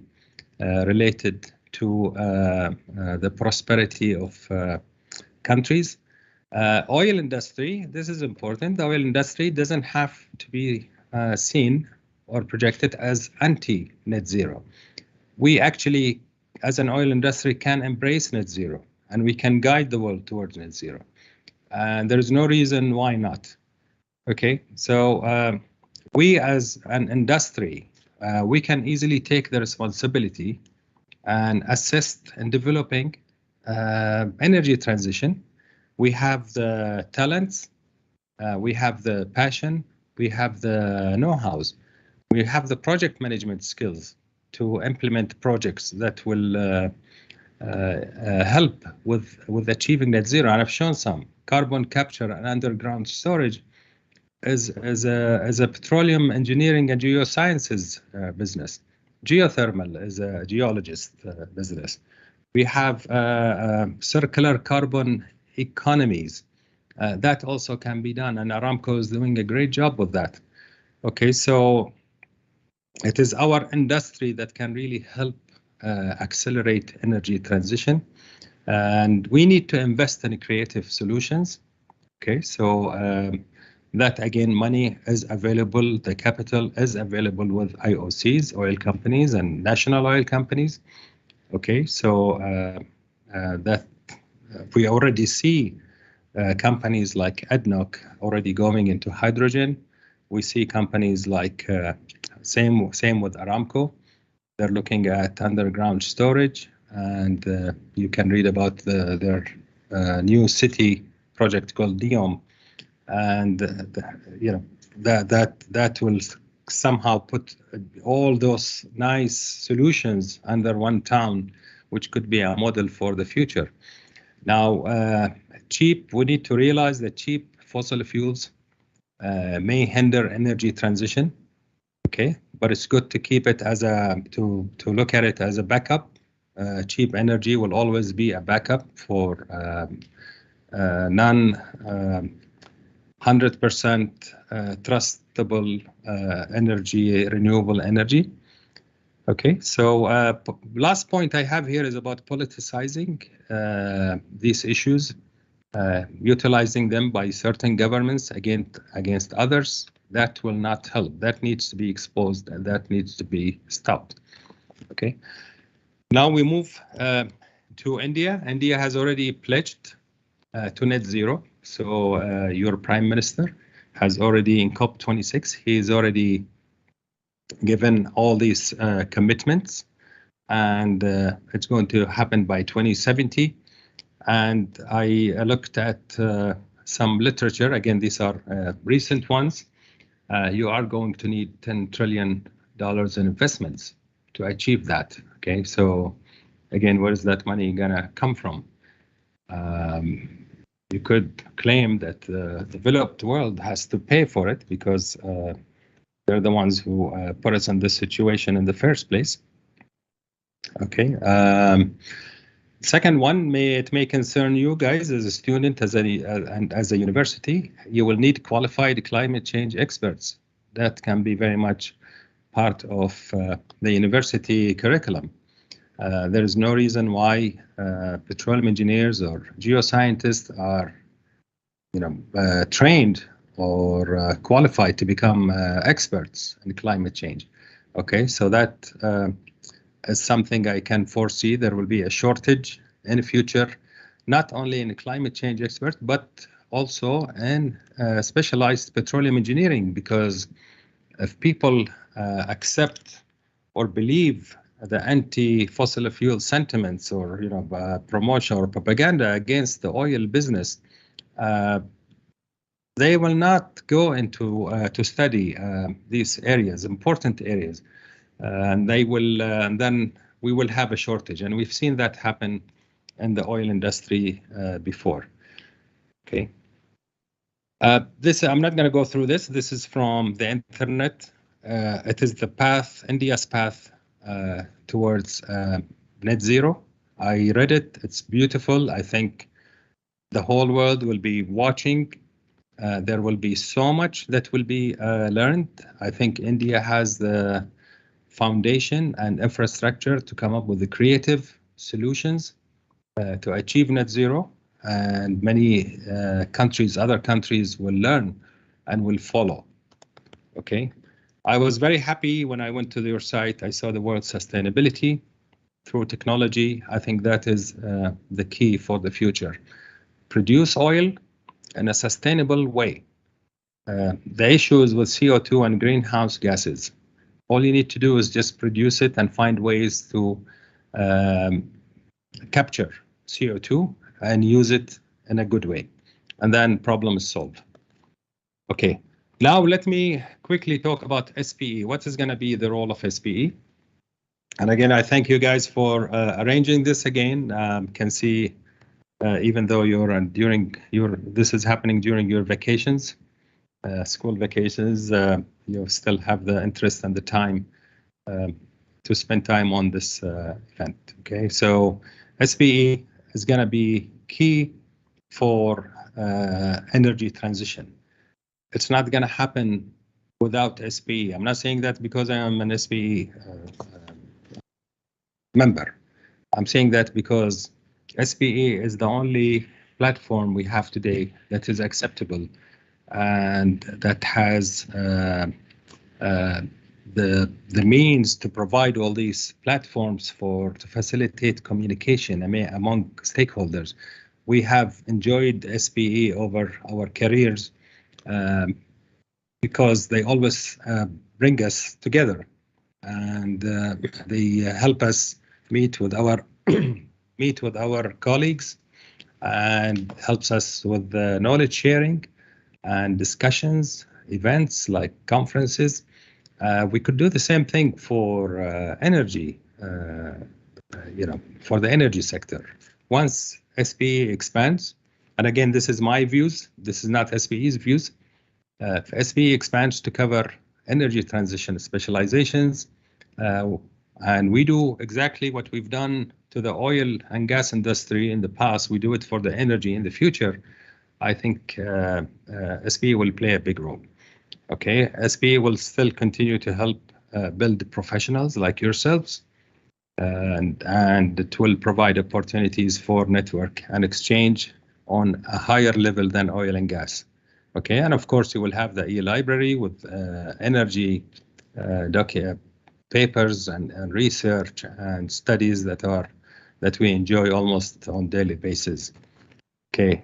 related to the prosperity of countries. Oil industry, this is important. The oil industry doesn't have to be seen or projected as anti-net zero. We actually, as an oil industry, can embrace net zero, and we can guide the world towards net zero. And there's no reason why not. Okay, so we as an industry, we can easily take the responsibility and assist in developing energy transition. We have the talents, we have the passion, we have the know-hows, we have the project management skills to implement projects that will help with achieving net zero. And I've shown some. Carbon capture and underground storage is a petroleum engineering and geosciences business. Geothermal is a geologist business. We have circular carbon economies. That also can be done, and Aramco is doing a great job with that. Okay, so it is our industry that can really help accelerate energy transition, and we need to invest in creative solutions. Okay, so that again, money is available, the capital is available with IOCs, oil companies, and national oil companies. Okay, so that we already see companies like ADNOC already going into hydrogen. We see companies like same with Aramco. They're looking at underground storage, and you can read about their new city project called NEOM, and that will somehow put all those nice solutions under one town, which could be a model for the future. Now, we need to realize that cheap fossil fuels may hinder energy transition. Okay, but it's good to keep it as to look at it as a backup. Cheap energy will always be a backup for non 100% trustable energy, renewable energy. Okay, so last point I have here is about politicizing these issues, utilizing them by certain governments against others. That will not help. That needs to be exposed, and that needs to be stopped. Okay, now we move to India. India has already pledged to net zero. So your Prime Minister has already, in COP26, he's already given all these commitments, and it's going to happen by 2070. And I looked at some literature. Again, these are recent ones. You are going to need $10 trillion in investments to achieve that. Okay, so again, where is that money gonna come from? You could claim that the developed world has to pay for it because they're the ones who put us in this situation in the first place. Okay. Second one, it may concern you guys as a student, and as a university. You will need qualified climate change experts. That can be very much part of the university curriculum. There is no reason why petroleum engineers or geoscientists are, trained or qualified to become experts in climate change. Okay, so that is something I can foresee. There will be a shortage in the future, not only in climate change experts, but also in specialized petroleum engineering, because if people accept or believe the anti-fossil fuel sentiments, or promotion or propaganda against the oil business, they will not go into to study these areas, important areas, and they will. And then we will have a shortage, and we've seen that happen in the oil industry before. Okay. This I'm not going to go through this. This is from the internet. It is the path, India's path towards net zero. I read it. It's beautiful. I think the whole world will be watching. There will be so much that will be learned. I think India has the foundation and infrastructure to come up with the creative solutions to achieve net zero, and many countries, other countries will learn and will follow. Okay, I was very happy when I went to your site. I saw the word sustainability through technology. I think that is the key for the future. Produce oil in a sustainable way. The issues with CO2 and greenhouse gases. All you need to do is just produce it and find ways to capture CO2 and use it in a good way, and then problem is solved. Okay, now let me quickly talk about SPE. What is going to be the role of SPE? And again, I thank you guys for arranging this again. Can see even though you're this is happening during your vacations, school vacations, you still have the interest and the time to spend time on this event. Okay, so SPE is going to be key for energy transition. It's not going to happen without SPE. I'm not saying that because I am an SPE member. I'm saying that because SPE is the only platform we have today that is acceptable and that has the means to provide all these platforms to facilitate communication among stakeholders. We have enjoyed SPE over our careers because they always bring us together, and they help us meet with our colleagues, and helps us with the knowledge sharing and discussions, events like conferences. We could do the same thing for energy, for the energy sector. Once SPE expands, and again, this is my views, this is not SPE's views. If SPE expands to cover energy transition specializations, and we do exactly what we've done to the oil and gas industry in the past, we do it for the energy in the future, I think SPE will play a big role. Okay, SPE will still continue to help build professionals like yourselves, and it will provide opportunities for network and exchange on a higher level than oil and gas. Okay, and of course you will have the e-library with energy papers and research and studies that we enjoy almost on daily basis. Okay,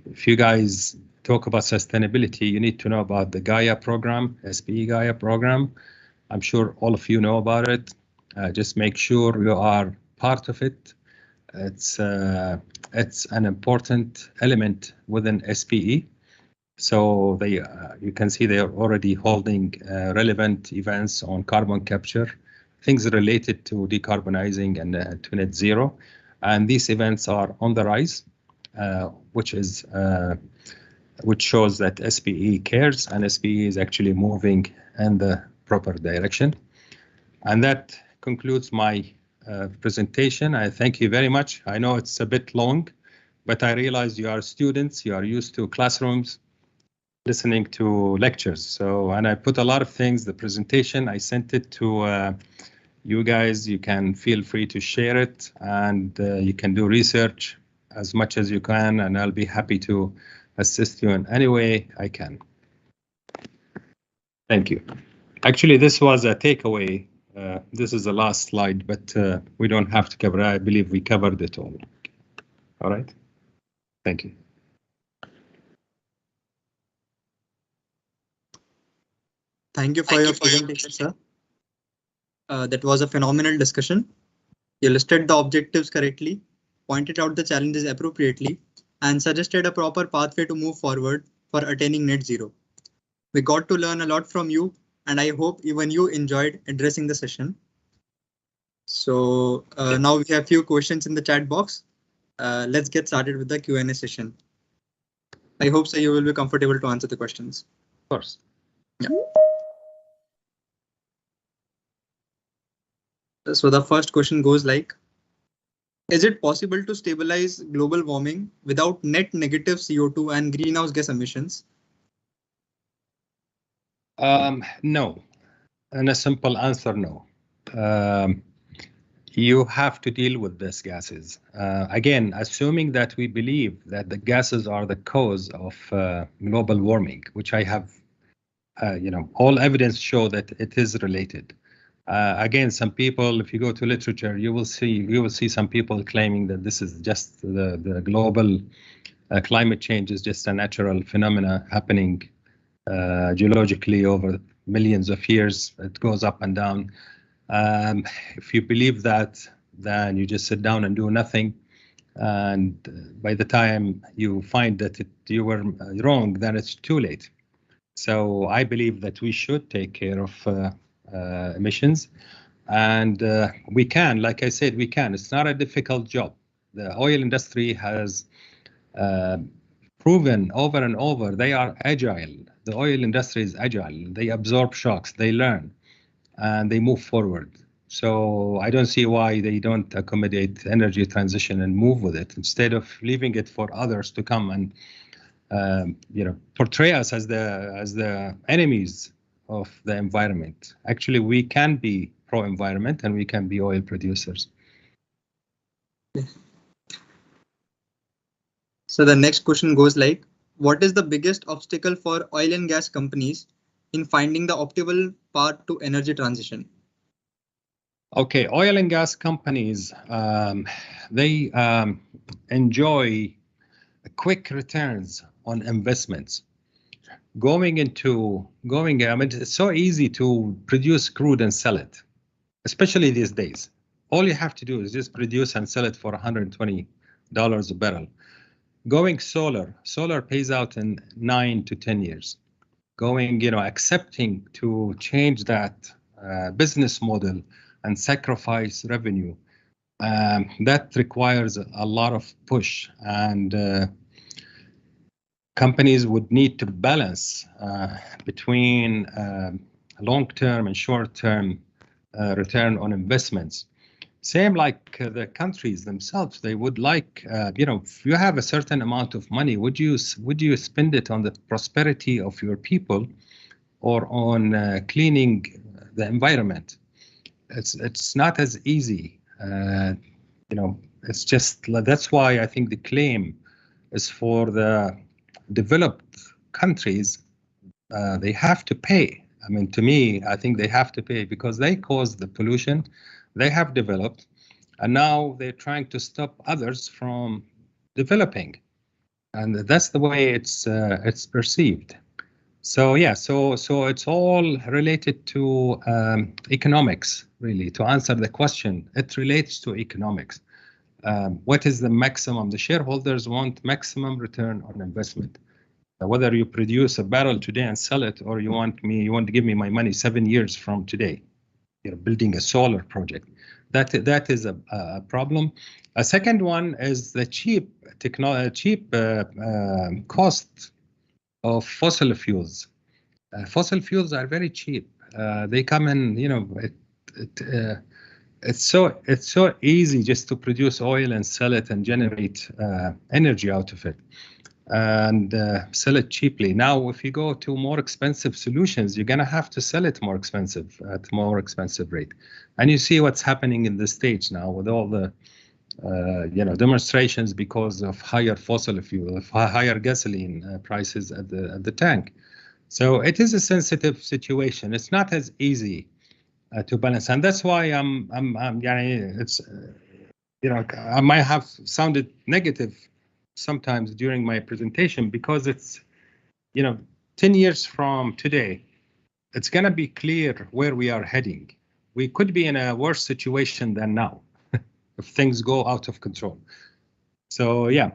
if you guys talk about sustainability, you need to know about the Gaia program, SPE Gaia program. I'm sure all of you know about it. Just make sure you are part of it. It's an important element within SPE. So you can see they are already holding relevant events on carbon capture, things related to decarbonizing and to net zero. And these events are on the rise, which shows that SPE cares and SPE is actually moving in the proper direction. And that concludes my presentation. I thank you very much. I know it's a bit long, but I realize you are students, you are used to classrooms, listening to lectures. So, and I put a lot of things, the presentation, I sent it to you guys. You can feel free to share it, and you can do research as much as you can, and I'll be happy to assist you in any way I can. Thank you. Actually, this was a takeaway. This is the last slide, but we don't have to cover it. I believe we covered it all. All right. Thank you. Thank you for your presentation, sir. That was a phenomenal discussion. You listed the objectives correctly, pointed out the challenges appropriately, and suggested a proper pathway to move forward for attaining net zero. We got to learn a lot from you, and I hope even you enjoyed addressing the session. So now we have few questions in the chat box. Let's get started with the Q&A session. I hope so you will be comfortable to answer the questions. Of course. Yeah. So the first question goes like, is it possible to stabilize global warming without net negative CO2 and greenhouse gas emissions? No, and a simple answer, no. You have to deal with these gases. Again, assuming that we believe that the gases are the cause of global warming, which I have, all evidence show that it is related. Again, some people, if you go to literature, you will see some people claiming that this is just the global climate change is just a natural phenomena happening geologically over millions of years. It goes up and down. If you believe that, then you just sit down and do nothing. And by the time you find that you were wrong, then it's too late. So I believe that we should take care of emissions. And we can, like I said, we can. It's not a difficult job. The oil industry has proven over and over they are agile. The oil industry is agile. They absorb shocks, they learn, and they move forward. So I don't see why they don't accommodate energy transition and move with it instead of leaving it for others to come and portray us as the enemies of the environment. Actually, we can be pro-environment and we can be oil producers. So the next question goes like, what is the biggest obstacle for oil and gas companies in finding the optimal path to energy transition? Okay, oil and gas companies, they enjoy quick returns on investments. I mean, it's so easy to produce crude and sell it, especially these days. All you have to do is just produce and sell it for $120 a barrel. Going solar pays out in 9 to 10 years. Accepting to change that business model and sacrifice revenue, that requires a lot of push, and companies would need to balance between long-term and short-term return on investments. Same like the countries themselves, they would like, if you have a certain amount of money, would you spend it on the prosperity of your people or on cleaning the environment? It's not as easy. It's just, that's why I think the claim is for the developed countries, they have to pay. I mean, to me, I think they have to pay because they caused the pollution. They have developed, and now they're trying to stop others from developing, and that's the way it's perceived. So yeah, so it's all related to economics, really. To answer the question, it relates to economics. What is the maximum? The shareholders want maximum return on investment. Whether you produce a barrel today and sell it, or you want to give me my money 7 years from today. Building a solar project, that is a problem. A second one is the cheap cost of fossil fuels. Fossil fuels are very cheap. They come in, it's so easy just to produce oil and sell it and generate energy out of it, and sell it cheaply. Now, if you go to more expensive solutions, you're going to have to sell it more expensive at more expensive rate. And you see what's happening in the States now with all the demonstrations because of higher fossil fuel, higher gasoline prices at the tank. So it is a sensitive situation. It's not as easy to balance, and that's why it's I might have sounded negative sometimes during my presentation, because it's 10 years from today, it's going to be clear where we are heading. We could be in a worse situation than now if things go out of control. So yeah,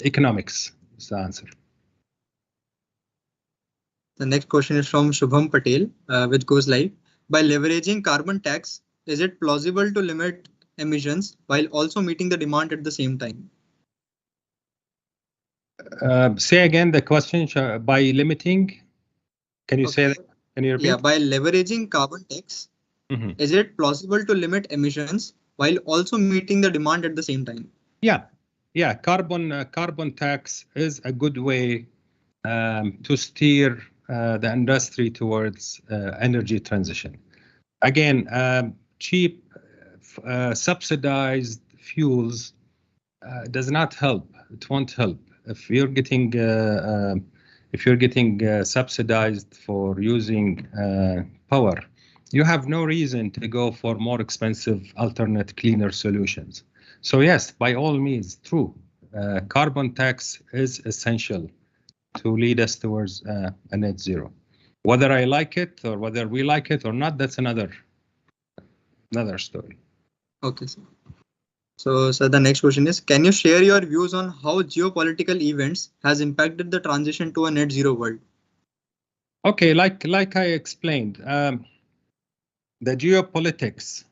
economics is the answer. The next question is from Shubham Patel, which goes like, by leveraging carbon tax, is it plausible to limit emissions while also meeting the demand at the same time? Say again the question, by limiting. Can you say that? Can you repeat? Yeah, by leveraging carbon tax, is it plausible to limit emissions while also meeting the demand at the same time? Yeah. Carbon tax is a good way to steer the industry towards energy transition. Again, cheap subsidized fuels does not help. It won't help if you're getting subsidized for using power. You have no reason to go for more expensive alternate cleaner solutions. So yes, by all means, true. Carbon tax is essential to lead us towards a net zero. Whether I like it or whether we like it or not, that's another story. Okay, so the next question is, can you share your views on how geopolitical events has impacted the transition to a net zero world? Okay, like I explained, the geopolitics,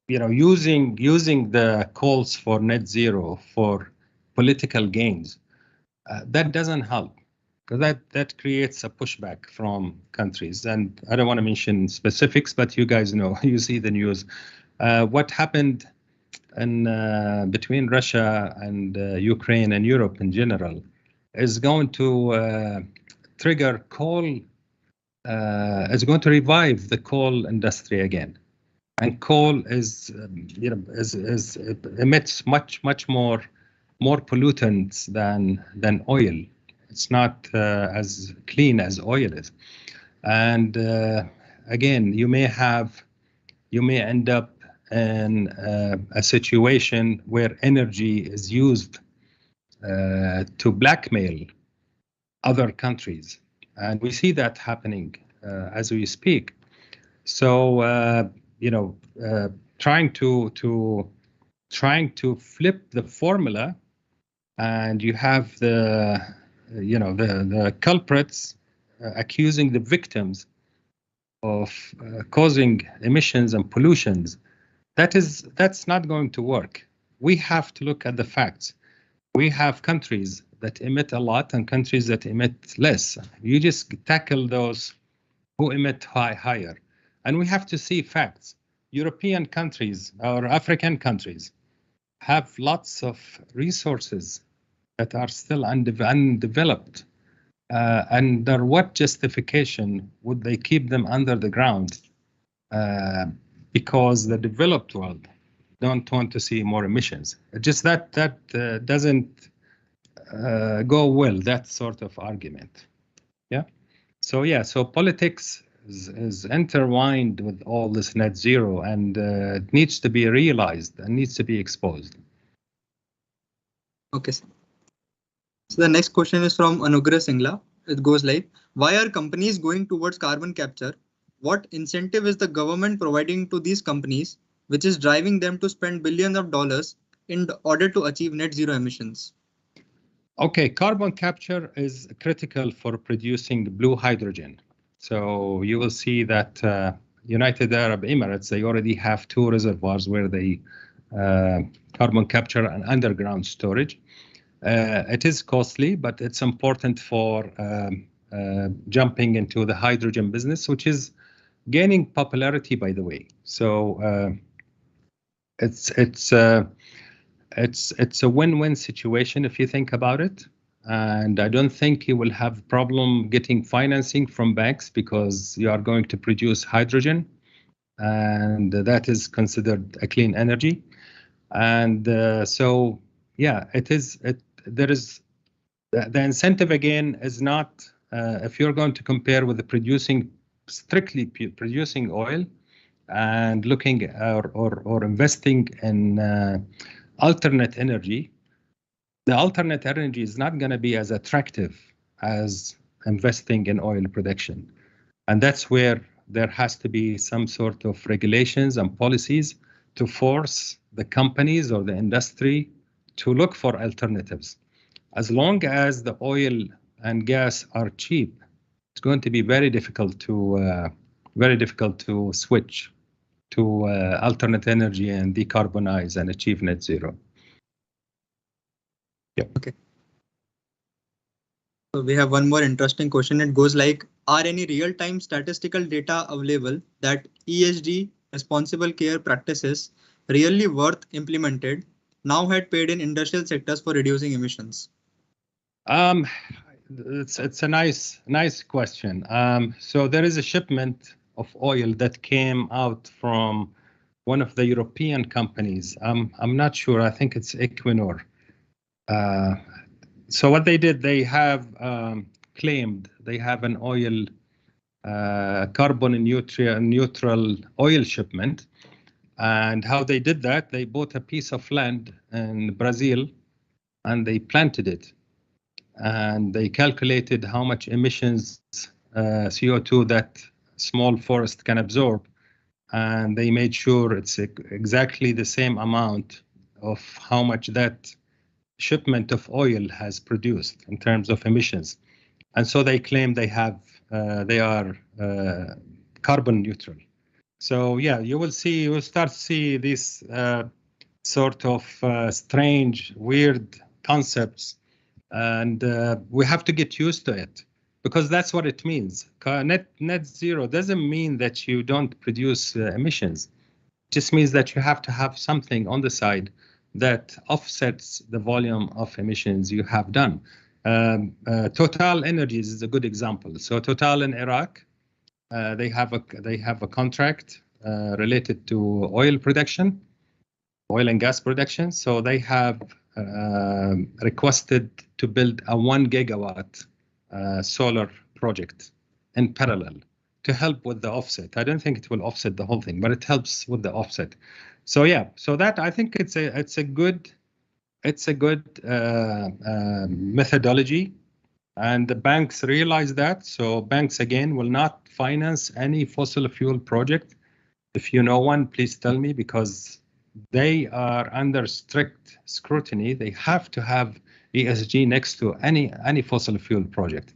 using the calls for net zero for political gains, that doesn't help, because that creates a pushback from countries. And I don't want to mention specifics, but you guys know, you see the news. What happened between Russia and Ukraine and Europe in general is going to trigger coal. Is going to revive the coal industry again, and coal is emits much more pollutants than oil. It's not as clean as oil is, and again, you may end up in a situation where energy is used to blackmail other countries, and we see that happening as we speak. So trying to flip the formula, and you have the culprits accusing the victims of causing emissions and pollutions. That's not going to work. We have to look at the facts. We have countries that emit a lot and countries that emit less. You just tackle those who emit higher. And we have to see facts. European countries or African countries have lots of resources that are still undeveloped. Under what justification would they keep them under the ground? Because the developed world don't want to see more emissions. Just that doesn't go well, that sort of argument. Yeah. So politics is intertwined with all this net zero, and it needs to be realized and needs to be exposed. Okay. So the next question is from Anugrah Singla. It goes like, why are companies going towards carbon capture? What incentive is the government providing to these companies, which is driving them to spend billions of dollars in order to achieve net zero emissions? Okay, carbon capture is critical for producing blue hydrogen. So you will see that United Arab Emirates, they already have 2 reservoirs where they carbon capture and underground storage. It is costly, but it's important for jumping into the hydrogen business, which is gaining popularity, by the way. So it's a win-win situation if you think about it. And I don't think you will have a problem getting financing from banks, because you are going to produce hydrogen, and that is considered a clean energy. And so, yeah, there is the incentive again is not if you're going to compare with the strictly producing oil and looking or investing in alternate energy, the alternate energy is not going to be as attractive as investing in oil production. And that's where there has to be some sort of regulations and policies to force the companies or the industry to look for alternatives. As long as the oil and gas are cheap, it's going to be very difficult to switch to alternate energy and decarbonize and achieve net zero. Yep. Okay. So we have one more interesting question. It goes like, are any real-time statistical data available that ESG responsible care practices really worth implemented now had paid in industrial sectors for reducing emissions? It's a nice question. So there is a shipment of oil that came out from one of the European companies. I'm not sure. I think it's Equinor. So what they did, they have claimed they have an oil carbon neutral oil shipment. And how they did that, they bought a piece of land in Brazil and they planted it. And they calculated how much emissions CO2 that small forest can absorb. And they made sure it's exactly the same amount of how much that shipment of oil has produced in terms of emissions. And so they claim they are carbon neutral. So yeah, you will start to see these sort of strange, weird concepts, and we have to get used to it because that's what it means. Net zero doesn't mean that you don't produce emissions. It just means that you have to have something on the side that offsets the volume of emissions you have done. Total Energies is a good example. So Total in Iraq, they have a contract related to oil and gas production. So they have requested to build a 1 gigawatt solar project in parallel to help with the offset. I don't think it will offset the whole thing, but it helps with the offset. So yeah, so that I think it's a good methodology, and the banks realize that. So banks again will not finance any fossil fuel project. If you know one, please tell me, because they are under strict scrutiny. They have to have ESG next to any fossil fuel project.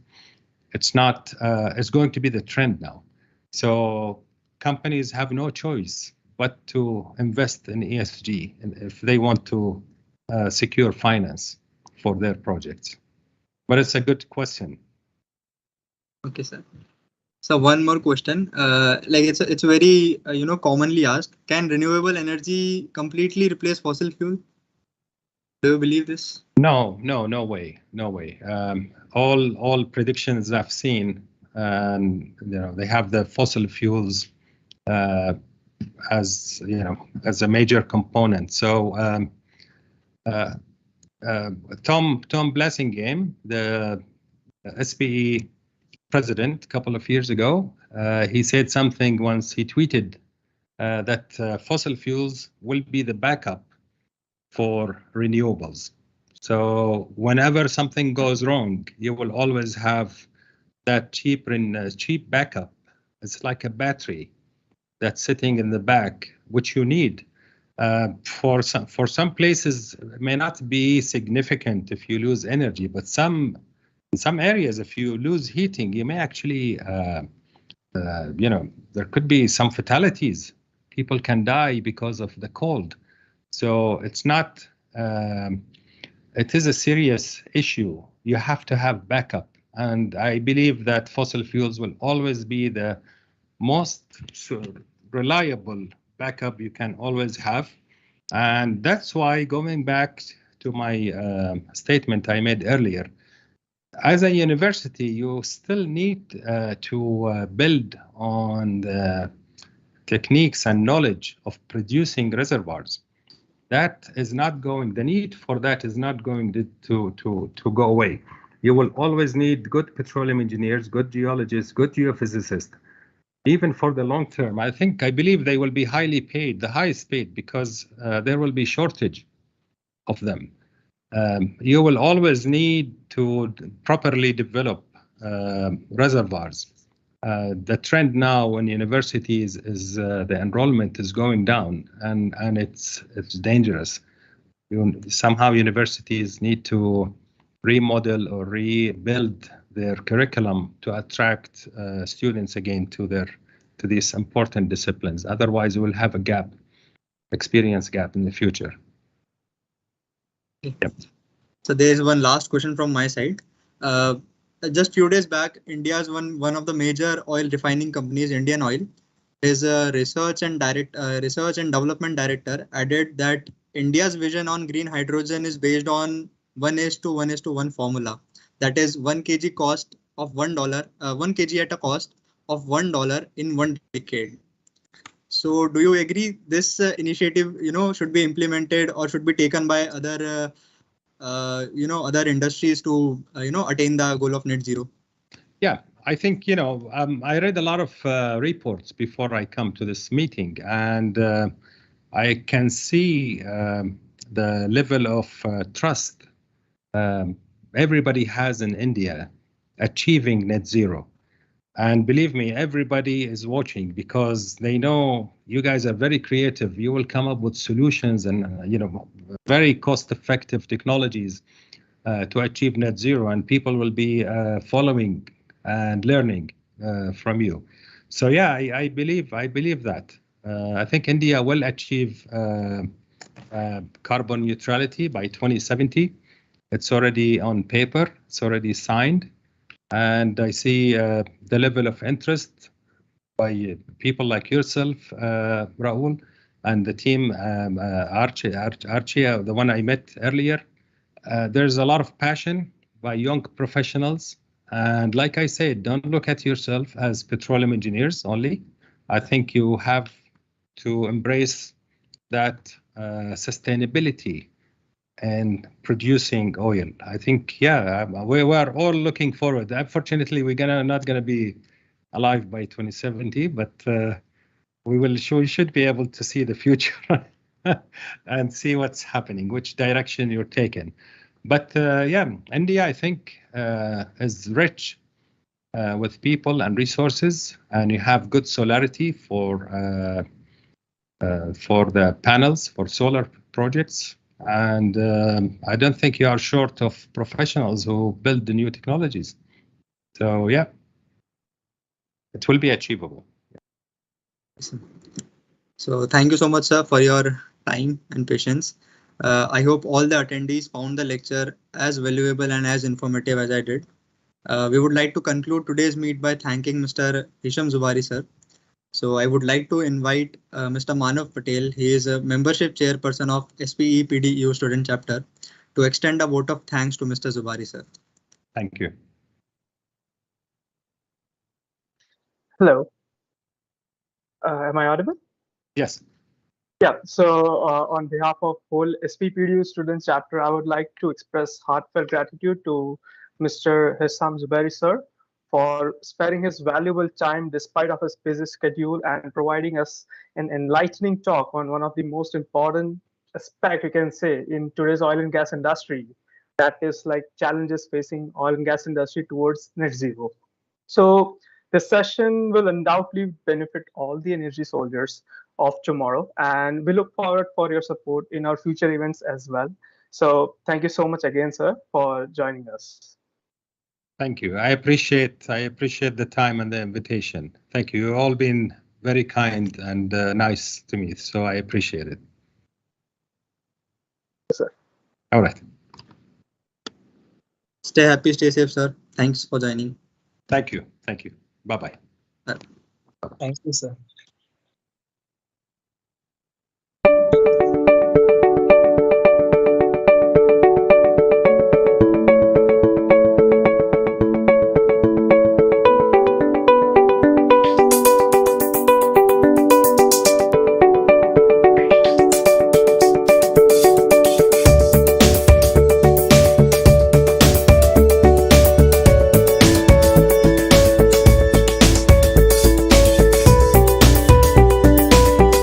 It's not. It's going to be the trend now. So companies have no choice but to invest in ESG if they want to secure finance for their projects. But it's a good question. Okay, sir. So one more question, like it's very commonly asked. Can renewable energy completely replace fossil fuel? Do you believe this? No way. All predictions I've seen, they have the fossil fuels as a major component. So Tom Blasingame, the SPE president, a couple of years ago, he said something once. He tweeted that fossil fuels will be the backup for renewables. So whenever something goes wrong, you will always have that cheap backup. It's like a battery that's sitting in the back, which you need. For some places, it may not be significant if you lose energy, but in some areas, if you lose heating, you may actually, there could be some fatalities. People can die because of the cold. So it's not. It is a serious issue. You have to have backup, and I believe that fossil fuels will always be the most reliable backup you can always have. And that's why, going back to my statement I made earlier, as a university, you still need to build on the techniques and knowledge of producing reservoirs. That is not going, the need for that is not going to go away. You will always need good petroleum engineers, good geologists, good geophysicists. Even for the long term, I believe they will be highly paid, the highest paid, because there will be shortage of them. You will always need to properly develop reservoirs. The trend now in universities is the enrollment is going down, and it's dangerous. Somehow universities need to remodel or rebuild their curriculum to attract students again to these important disciplines. Otherwise, we'll have a gap, experience gap in the future. Yep. So there is one last question from my side. Just few days back, India's one of the major oil refining companies, Indian Oil, his research and development director added that India's vision on green hydrogen is based on 1:1:1 formula. That is 1 kg cost of $1, 1 kg at a cost of $1 in 1 decade. So do you agree this initiative, should be implemented or should be taken by other other industries to, attain the goal of net zero? Yeah, I think, I read a lot of reports before I come to this meeting, and I can see the level of trust everybody has in India achieving net zero. And believe me, everybody is watching because they know you guys are very creative. You will come up with solutions and, very cost-effective technologies to achieve net zero, and people will be following and learning from you. So yeah, I believe that. I think India will achieve carbon neutrality by 2070. It's already on paper. It's already signed. And I see the level of interest by people like yourself, Rahul, and the team, Archie, the one I met earlier. There's a lot of passion by young professionals. And like I said, don't look at yourself as petroleum engineers only. I think you have to embrace that sustainability and producing oil. I think, yeah, we are all looking forward. Unfortunately, we're not gonna be alive by 2070, but we should be able to see the future and see what's happening, which direction you're taking. But yeah, India, I think, is rich with people and resources, and you have good solarity for the panels for solar projects. And I don't think you are short of professionals who build the new technologies. So yeah, it will be achievable. So thank you so much, sir, for your time and patience. I hope all the attendees found the lecture as valuable and as informative as I did. We would like to conclude today's meet by thanking Mr. Hesham Zubari, sir. So I would like to invite Mr. Manav Patel. He is a membership chairperson of SPE PDEU Student Chapter, to extend a vote of thanks to Mr. Zubari, sir. Thank you. Hello. Am I audible? Yes. Yeah, so on behalf of whole SPE PDEU Student Chapter, I would like to express heartfelt gratitude to Mr. Hesham Zubari, sir, for sparing his valuable time despite of his busy schedule and providing us an enlightening talk on one of the most important aspect, you can say, in today's oil and gas industry, that is like challenges facing oil and gas industry towards net zero. So this session will undoubtedly benefit all the energy soldiers of tomorrow, and we look forward for your support in our future events as well. So thank you so much again, sir, for joining us. Thank you. I appreciate the time and the invitation. Thank you. You've all been very kind and nice to me, so I appreciate it. Yes, sir. All right. Stay happy, stay safe, sir. Thanks for joining. Thank you. Thank you. Bye-bye. Thank you, sir.